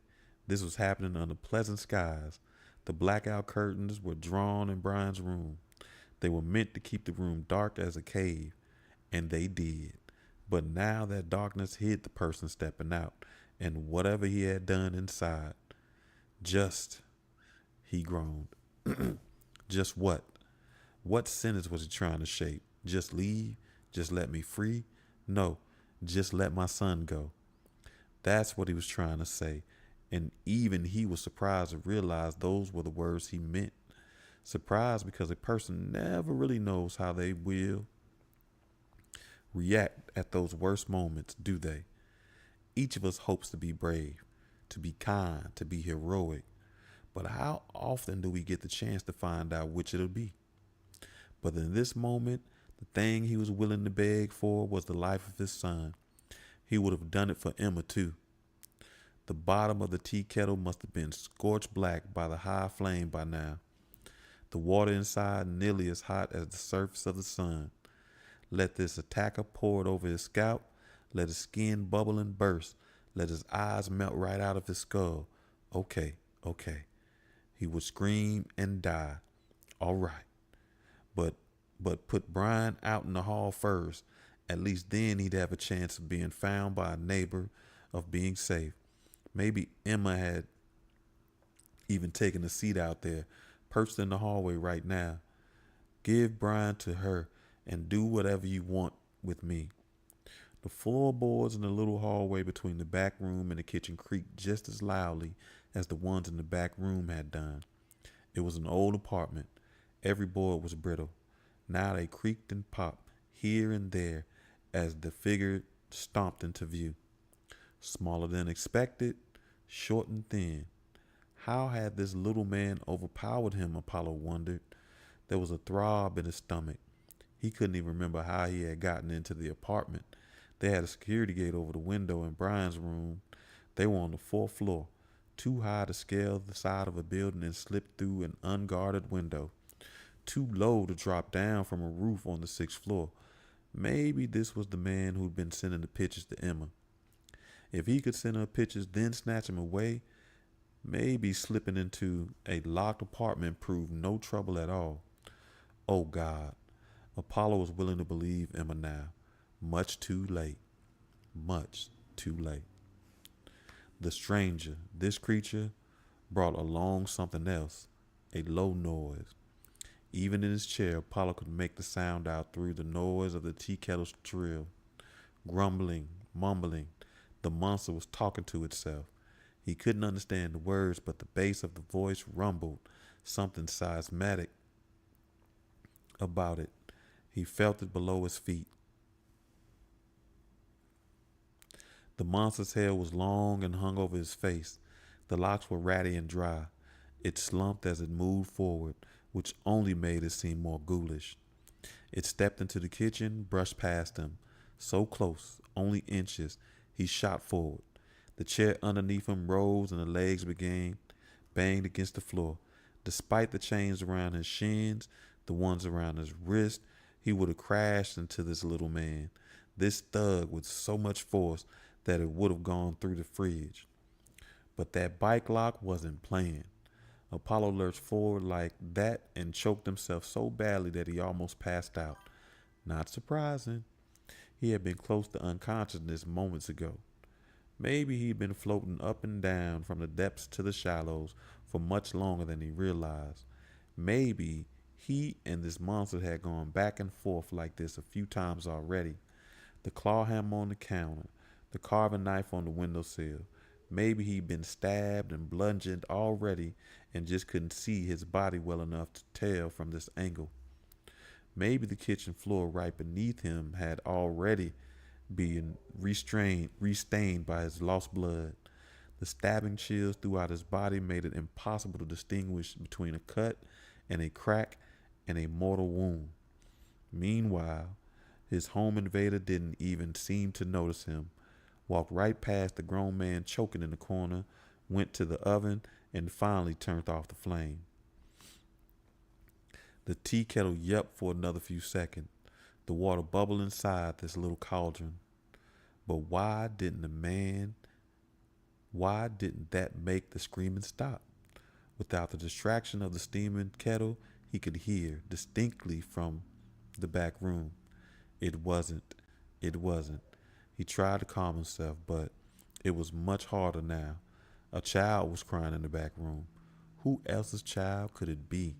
This was happening under pleasant skies. The blackout curtains were drawn in Brian's room. They were meant to keep the room dark as a cave, and they did. But now that darkness hid the person stepping out and whatever he had done inside. He groaned. Just what? What sentence was he trying to shape? Just leave? Just let me free? No, just let my son go. That's what he was trying to say. And even he was surprised to realize those were the words he meant. Surprised because a person never really knows how they will react at those worst moments, do they? Each of us hopes to be brave, to be kind, to be heroic. But how often do we get the chance to find out which it'll be? But in this moment, the thing he was willing to beg for was the life of his son. He would have done it for Emma, too. The bottom of the tea kettle must have been scorched black by the high flame by now. The water inside nearly as hot as the surface of the sun. Let this attacker pour it over his scalp. Let his skin bubble and burst. Let his eyes melt right out of his skull. Okay, okay. He would scream and die. All right. But put Brian out in the hall first. At least then he'd have a chance of being found by a neighbor, of being safe. Maybe Emma had even taken a seat out there, perched in the hallway right now. Give Brian to her and do whatever you want with me. The floorboards in the little hallway between the back room and the kitchen creaked just as loudly as the ones in the back room had done. It was an old apartment. Every board was brittle. Now they creaked and popped here and there as the figure stomped into view. Smaller than expected, short and thin. How had this little man overpowered him, Apollo wondered. There was a throb in his stomach. He couldn't even remember how he had gotten into the apartment. They had a security gate over the window in Brian's room. They were on the 4th floor, too high to scale the side of a building and slip through an unguarded window, too low to drop down from a roof on the 6th floor. Maybe this was the man who'd been sending the pictures to Emma. If he could send her pictures, then snatch them away, maybe slipping into a locked apartment proved no trouble at all. Oh God, Apollo was willing to believe Emma now. Much too late. Much too late. The stranger, this creature, brought along something else, a low noise. Even in his chair, Apollo could make the sound out through the noise of the tea kettle's trill. Grumbling, mumbling, the monster was talking to itself. He couldn't understand the words, but the bass of the voice rumbled, something seismic about it. He felt it below his feet. The monster's hair was long and hung over his face. The locks were ratty and dry. It slumped as it moved forward, which only made it seem more ghoulish. It stepped into the kitchen, brushed past him. So close, only inches, he shot forward. The chair underneath him rose and the legs banged against the floor. Despite the chains around his shins, the ones around his wrist, he would have crashed into this little man, this thug with so much force that it would have gone through the fridge. But that bike lock wasn't playing. Apollo lurched forward like that and choked himself so badly that he almost passed out. Not surprising. He had been close to unconsciousness moments ago. Maybe he'd been floating up and down from the depths to the shallows for much longer than he realized. Maybe he and this monster had gone back and forth like this a few times already. The claw hammer on the counter, the carving knife on the windowsill. Maybe he'd been stabbed and bludgeoned already and just couldn't see his body well enough to tell from this angle. Maybe the kitchen floor right beneath him had already been restained by his lost blood. The stabbing chills throughout his body made it impossible to distinguish between a cut and a crack and a mortal wound. Meanwhile, his home invader didn't even seem to notice him, walked right past the grown man choking in the corner, went to the oven, and finally turned off the flame. The tea kettle yelped for another few seconds, the water bubbled inside this little cauldron. But why didn't that make the screaming stop? Without the distraction of the steaming kettle, he could hear distinctly from the back room. It wasn't. He tried to calm himself, but it was much harder now. A child was crying in the back room. Who else's child could it be?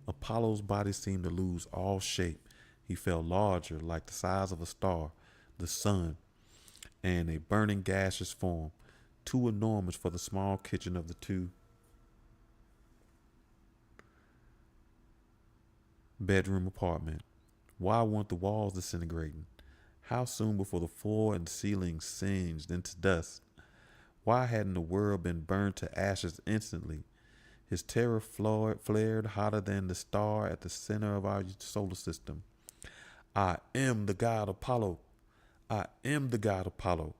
Apollo's body seemed to lose all shape. He felt larger, like the size of a star, the sun, and a burning gaseous form, too enormous for the small kitchen of the two-bedroom apartment. Why weren't the walls disintegrating? How soon before the floor and ceiling singed into dust? Why hadn't the world been burned to ashes instantly? His terror flared hotter than the star at the center of our solar system. I am the god Apollo. I am the god Apollo.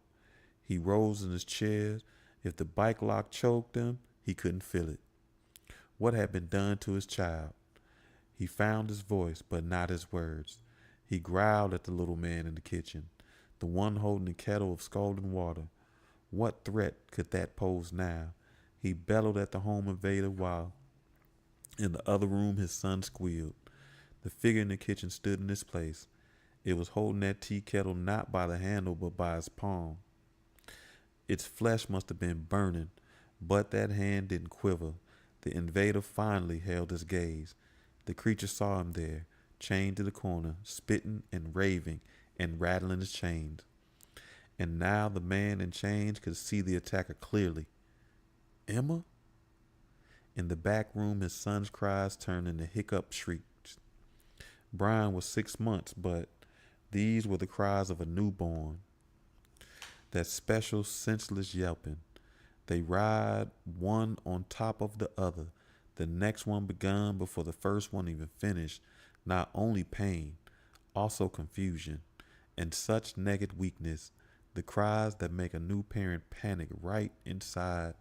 He rose in his chair. If the bike lock choked him, he couldn't feel it. What had been done to his child? He found his voice, but not his words. He growled at the little man in the kitchen, the one holding the kettle of scalding water. What threat could that pose now? He bellowed at the home invader while in the other room his son squealed. The figure in the kitchen stood in its place. It was holding that tea kettle not by the handle but by its palm. Its flesh must have been burning, but that hand didn't quiver. The invader finally held his gaze. The creature saw him there, chained to the corner, spitting and raving and rattling his chains. And now the man in chains could see the attacker clearly. Emma? In the back room, his son's cries turned into hiccup shrieks. Brian was 6 months, but these were the cries of a newborn. That special, senseless yelping. They ride one on top of the other. The next one begun before the first one even finished. Not only pain, also confusion, and such naked weakness. The cries that make a new parent panic right inside.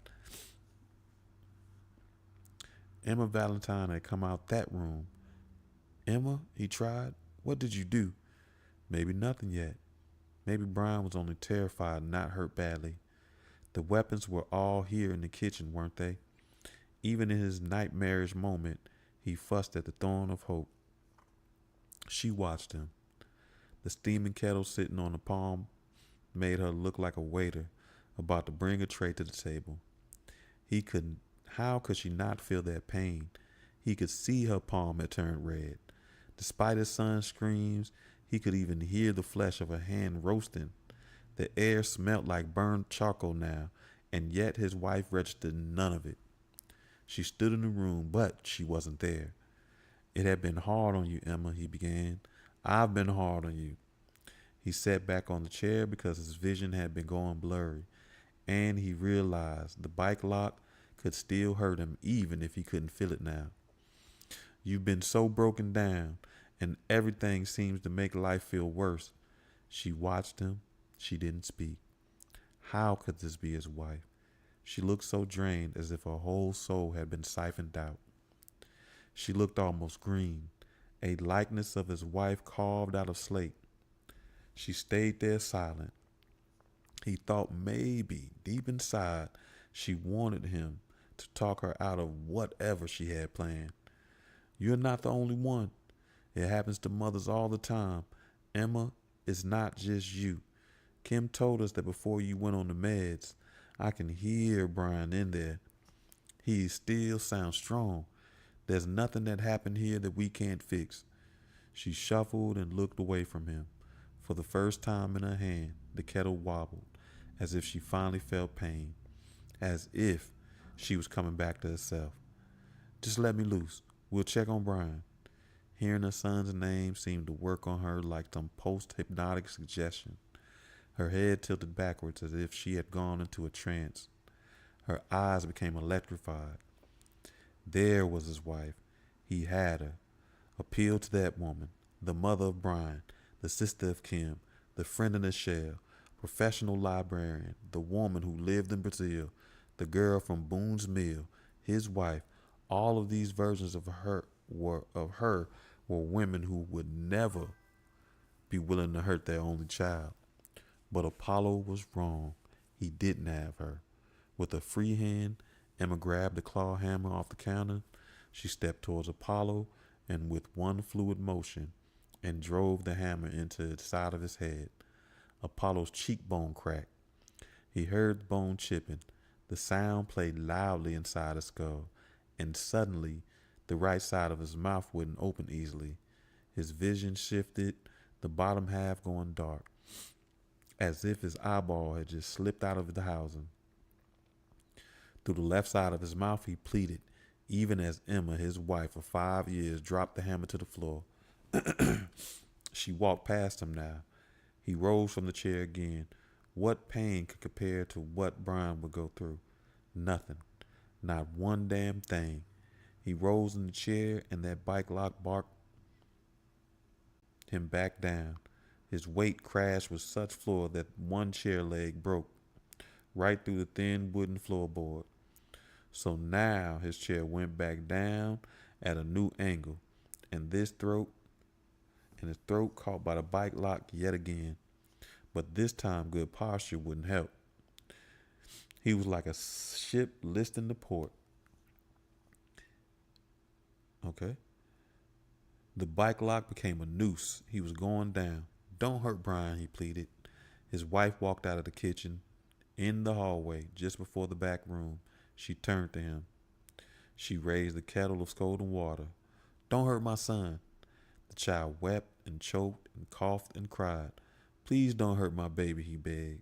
Emma Valentine had come out that room. Emma, he tried. What did you do? Maybe nothing yet. Maybe Brian was only terrified and not hurt badly. The weapons were all here in the kitchen, weren't they? Even in his nightmarish moment, he fussed at the thorn of hope. She watched him. The steaming kettle sitting on the palm made her look like a waiter about to bring a tray to the table. How could she not feel that pain? He could see her palm had turned red. Despite his son's screams, he could even hear the flesh of her hand roasting. The air smelt like burned charcoal now, and yet his wife registered none of it. She stood in the room, but she wasn't there. It had been hard on you, Emma, he began. I've been hard on you. He sat back on the chair because his vision had been going blurry, and he realized the bike lock could still hurt him even if he couldn't feel it now. You've been so broken down, and everything seems to make life feel worse. She watched him. She didn't speak. How could this be his wife? She looked so drained, as if her whole soul had been siphoned out. She looked almost green, a likeness of his wife carved out of slate. She stayed there silent. He thought maybe, deep inside, she wanted him to talk her out of whatever she had planned. You're not the only one. It happens to mothers all the time. Emma, it's not just you. Kim told us that before you went on the meds. I can hear Brian in there. He still sounds strong. There's nothing that happened here that we can't fix. She shuffled and looked away from him. For the first time in her hand, the kettle wobbled, as if she finally felt pain, as if she was coming back to herself. Just let me loose. We'll check on Brian. Hearing her son's name seemed to work on her like some post-hypnotic suggestion. Her head tilted backwards as if she had gone into a trance. Her eyes became electrified. There was his wife. He had her. Appeal to that woman, the mother of Brian, the sister of Kim, the friend in the shell, professional librarian, the woman who lived in Brazil, the girl from Boone's Mill, his wife. All of these versions of her were women who would never be willing to hurt their only child. But Apollo was wrong. He didn't have her. With a free hand, Emma grabbed the claw hammer off the counter. She stepped towards Apollo and with one fluid motion and drove the hammer into the side of his head. Apollo's cheekbone cracked. He heard the bone chipping. The sound played loudly inside his skull, and suddenly The right side of his mouth wouldn't open easily. His vision shifted, the bottom half going dark, as if his eyeball had just slipped out of the housing. Through the left side of his mouth, he pleaded, even as Emma, his wife of 5 years, dropped the hammer to the floor. She walked past him now. He rose from the chair again. What pain could compare to what Brian would go through? Nothing. Not one damn thing. He rose in the chair, and that bike lock barked him back down. His weight crashed with such floor that one chair leg broke right through the thin wooden floorboard. So now his chair went back down at a new angle, and his throat caught by the bike lock yet again. But this time good posture wouldn't help. He was like a ship listing to port. Okay. The bike lock became a noose. He was going down. Don't hurt Brian, he pleaded. His wife walked out of the kitchen. In the hallway, just before the back room, she turned to him. She raised the kettle of scalding water. Don't hurt my son. The child wept and choked and coughed and cried. Please don't hurt my baby, he begged.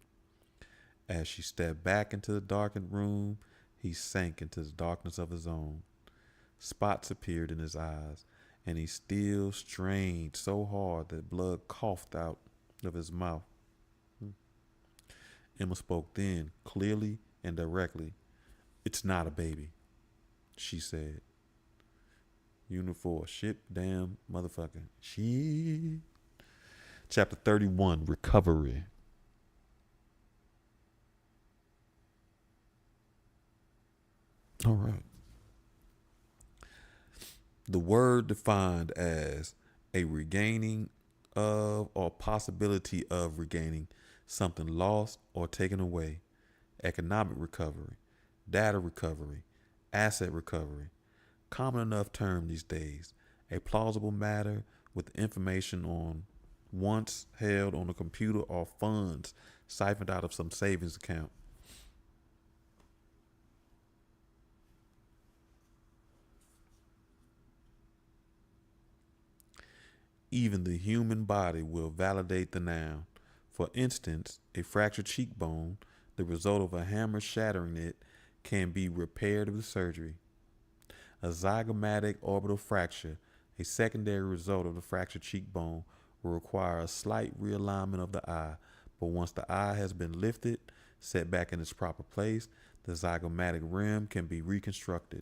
As she stepped back into the darkened room, he sank into the darkness of his own. Spots appeared in his eyes, and he still strained so hard that blood coughed out of his mouth. Emma spoke then, clearly and directly. It's not a baby, she said. Unit 4, ship damn motherfucker. Shit. Chapter 31, Recovery. All right. The word defined as a regaining of or possibility of regaining something lost or taken away. Economic recovery, data recovery, asset recovery. Common enough term these days. A plausible matter with information on once held on a computer or funds siphoned out of some savings account. Even the human body will validate the noun. For instance, a fractured cheekbone, the result of a hammer shattering it, can be repaired with surgery. A zygomatic orbital fracture, a secondary result of the fractured cheekbone, will require a slight realignment of the eye, but once the eye has been lifted, set back in its proper place, the zygomatic rim can be reconstructed.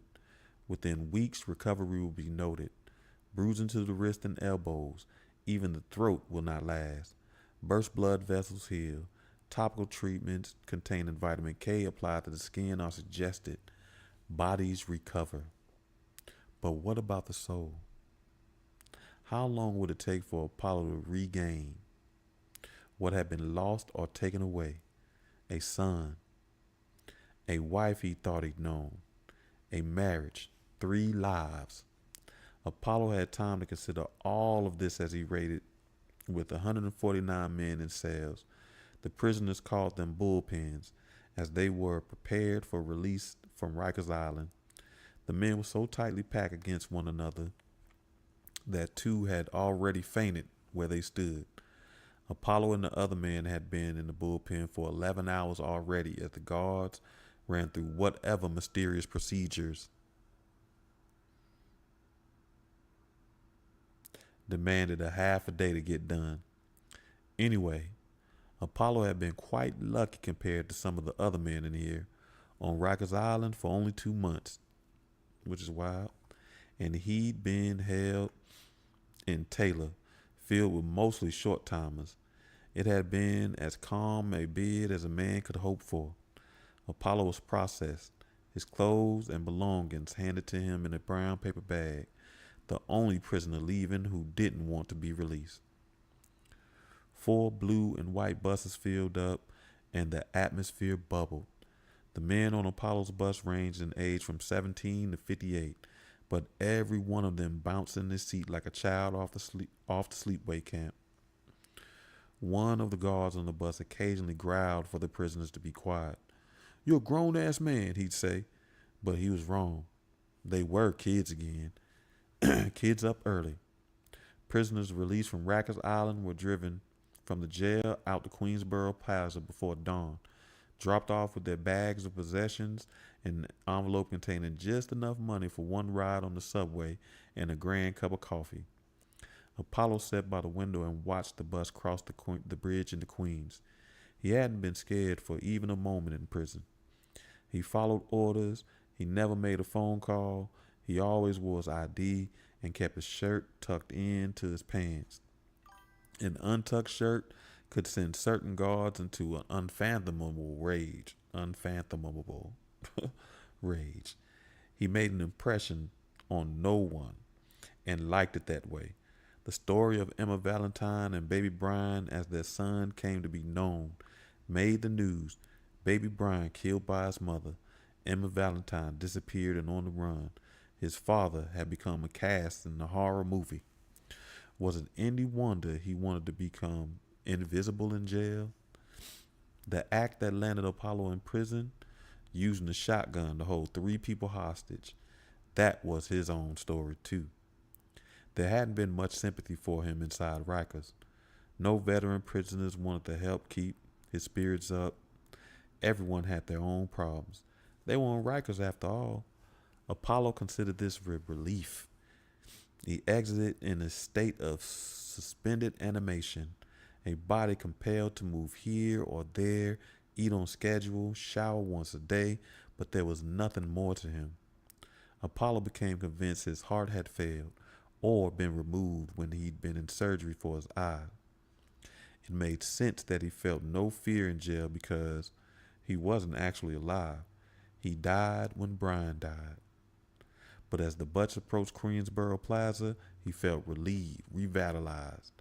Within weeks, recovery will be noted. Bruising to the wrist and elbows, even the throat will not last. Burst blood vessels heal. Topical treatments containing vitamin K applied to the skin are suggested. Bodies recover. But what about the soul? How long would it take for Apollo to regain what had been lost or taken away? A son, a wife he thought he'd known, a marriage, 3 lives. Apollo had time to consider all of this as he raided with 149 men in cells. The prisoners called them bullpens as they were prepared for release from Rikers Island. The men were so tightly packed against one another that 2 had already fainted where they stood. Apollo and the other man had been in the bullpen for 11 hours already as the guards ran through whatever mysterious procedures demanded a half a day to get done. Anyway, Apollo had been quite lucky compared to some of the other men in here. On Rikers Island for only 2 months, which is wild. And he'd been held in Taylor, filled with mostly short-timers. It had been as calm a bid as a man could hope for. Apollo was processed, his clothes and belongings handed to him in a brown paper bag, the only prisoner leaving who didn't want to be released. 4 blue and white buses filled up, and the atmosphere bubbled. The men on Apollo's bus ranged in age from 17 to 58, but every one of them bounced in his seat like a child off the sleepaway camp. One of the guards on the bus occasionally growled for the prisoners to be quiet. "You're a grown-ass man," he'd say, but he was wrong. They were kids again. Kids up early. Prisoners released from Rikers Island were driven from the jail out to Queensboro Plaza before dawn, dropped off with their bags of possessions and an envelope containing just enough money for one ride on the subway and a grand cup of coffee. Apollo sat by the window and watched the bus cross the bridge into Queens. He hadn't been scared for even a moment in prison. He followed orders. He never made a phone call. He always wore his ID and kept his shirt tucked into his pants. An untucked shirt could send certain guards into an unfathomable rage. Unfathomable rage. He made an impression on no one and liked it that way. The story of Emma Valentine and baby Brian, as their son came to be known, made the news. Baby Brian killed by his mother. Emma Valentine disappeared and on the run. His father had become a cast in the horror movie. Was it any wonder he wanted to become invisible in jail? The act that landed Apollo in prison, using a shotgun to hold 3 people hostage, that was his own story too. There hadn't been much sympathy for him inside Rikers. No veteran prisoners wanted to help keep his spirits up. Everyone had their own problems. They were on Rikers after all. Apollo considered this relief. He exited in a state of suspended animation, a body compelled to move here or there, eat on schedule, shower once a day, but there was nothing more to him. Apollo became convinced his heart had failed or been removed when he'd been in surgery for his eye. It made sense that he felt no fear in jail because he wasn't actually alive. He died when Brian died. But as the bus approached Queensboro Plaza, he felt relieved, revitalized.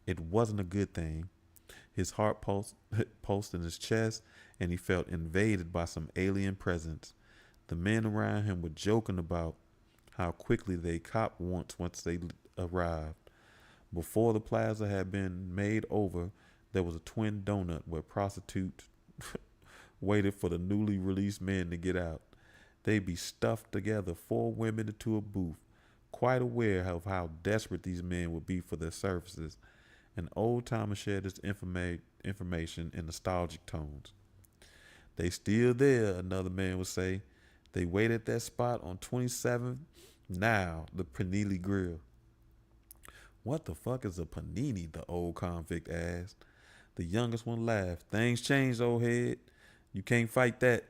It wasn't a good thing. His heart pulsed in his chest, and he felt invaded by some alien presence. The men around him were joking about how quickly they copped once they arrived. Before the plaza had been made over, there was a twin donut where prostitutes waited for the newly released men to get out. They'd be stuffed together, 4 women into a booth, quite aware of how desperate these men would be for their services. An old timer shared this information in nostalgic tones. They still there, another man would say. They wait at that spot on 27th, now the Panini Grill. What the fuck is a panini? The old convict asked. The youngest one laughed. Things changed, old head. You can't fight that.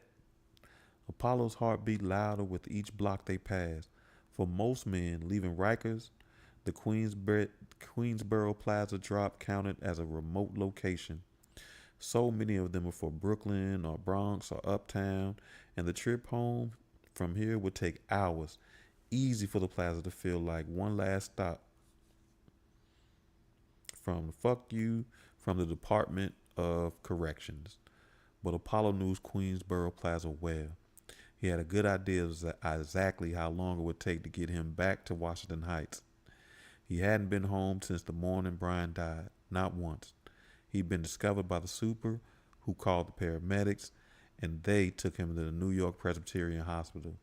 Apollo's heart beat louder with each block they passed. For most men leaving Rikers, the Queensboro Plaza drop counted as a remote location. So many of them were for Brooklyn or Bronx or Uptown, and the trip home from here would take hours. Easy for the plaza to feel like one last stop from the Department of Corrections. But Apollo knew Queensboro Plaza well. He had a good idea of exactly how long it would take to get him back to Washington Heights. He hadn't been home since the morning Brian died, not once. He'd been discovered by the super, who called the paramedics, and they took him to the New York Presbyterian Hospital.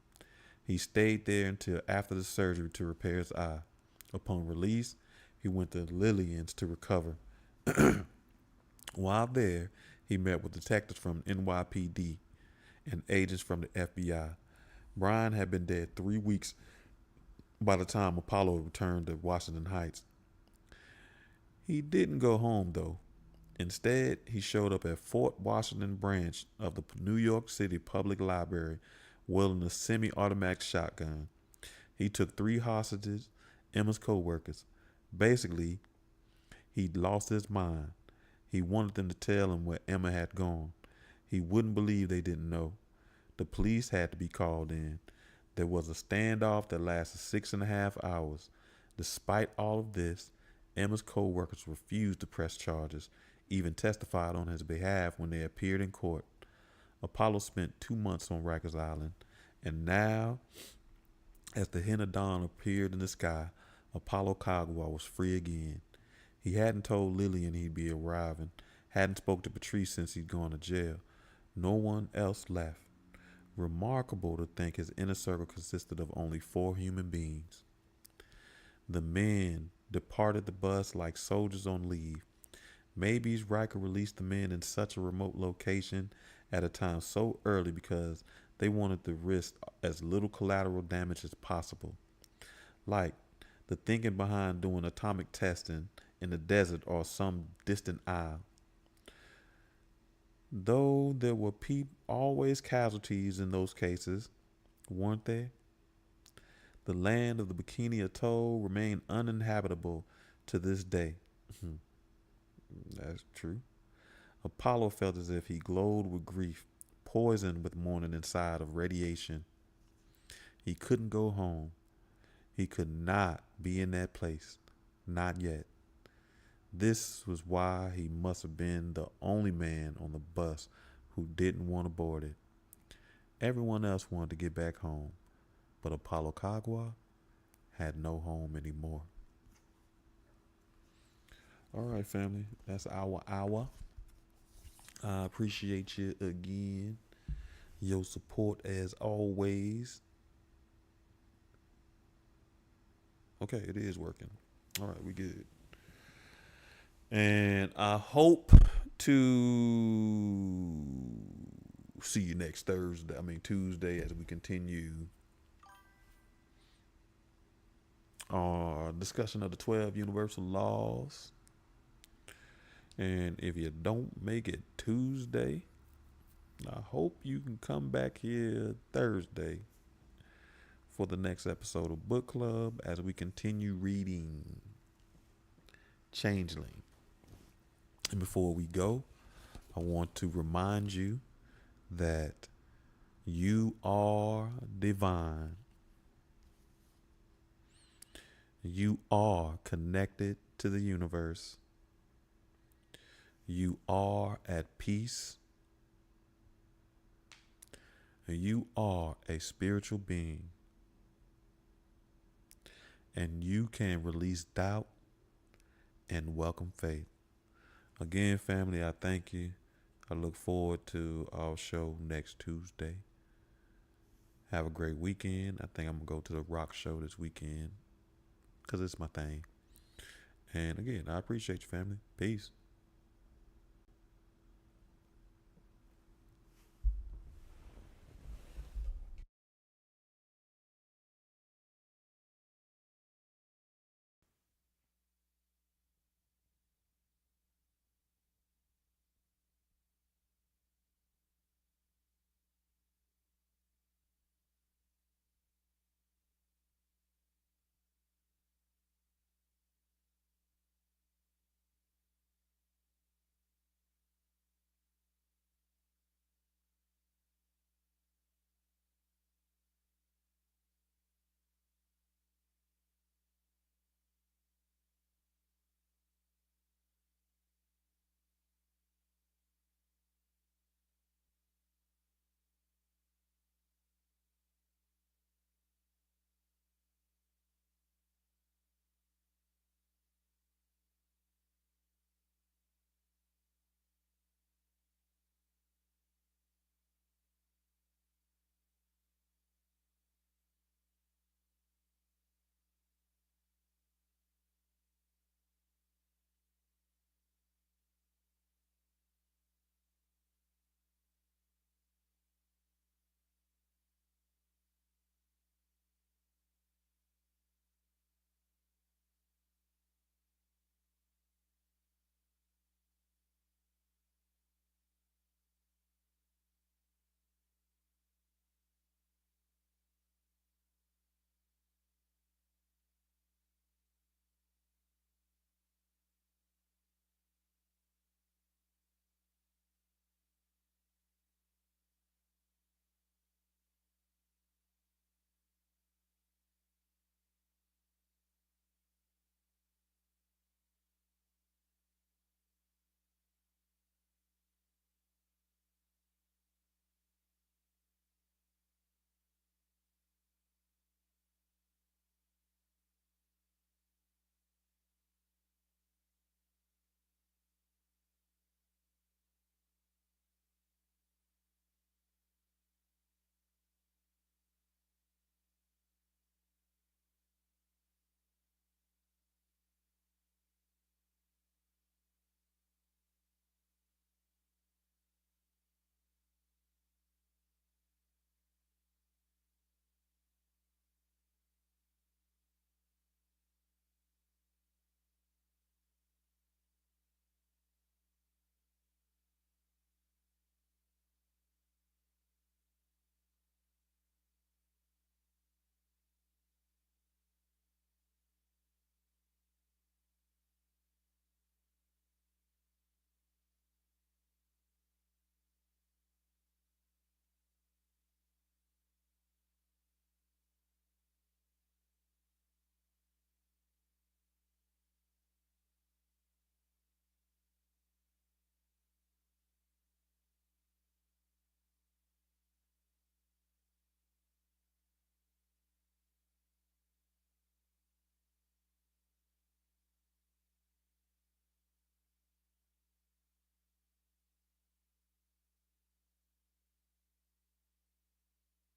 He stayed there until after the surgery to repair his eye. Upon release, he went to Lillian's to recover. While there, he met with detectives from NYPD and agents from the FBI. Brian had been dead 3 weeks by the time Apollo returned to Washington Heights. He didn't go home, though. Instead, he showed up at Fort Washington branch of the New York City Public Library wielding a semi-automatic shotgun. He took 3 hostages, Emma's co-workers. Basically, he'd lost his mind. He wanted them to tell him where Emma had gone. He wouldn't believe they didn't know. The police had to be called in. There was a standoff that lasted 6.5 hours. Despite all of this, Emma's co-workers refused to press charges, even testified on his behalf when they appeared in court. Apollo spent 2 months on Rikers Island, and now, as the hint of dawn appeared in the sky, Apollo Kagwa was free again. He hadn't told Lillian he'd be arriving, hadn't spoke to Patrice since he'd gone to jail. No one else left. Remarkable to think his inner circle consisted of only 4 human beings. The men departed the bus like soldiers on leave. Maybe Riker released the men in such a remote location at a time so early because they wanted to risk as little collateral damage as possible. Like the thinking behind doing atomic testing in the desert or some distant isle. Though there were always casualties in those cases, weren't there? The land of the Bikini Atoll remained uninhabitable to this day. That's true. Apollo felt as if he glowed with grief, poisoned with mourning inside of radiation. He couldn't go home. He could not be in that place. Not yet. This was why he must have been the only man on the bus who didn't want to board it. Everyone else wanted to get back home, but Apollo Kagwa had no home anymore. All right, family, that's our hour. I appreciate you again. Your support as always. Okay, it is working. All right, we good. And I hope to see you next Tuesday, as we continue our discussion of the 12 universal laws. And if you don't make it Tuesday, I hope you can come back here Thursday for the next episode of Book Club as we continue reading Changeling. And before we go, I want to remind you that you are divine. You are connected to the universe. You are at peace. You are a spiritual being. And you can release doubt and welcome faith. Again, family, I thank you. I look forward to our show next Tuesday. Have a great weekend. I think I'm going to go to the rock show this weekend because it's my thing. And again, I appreciate you, family. Peace.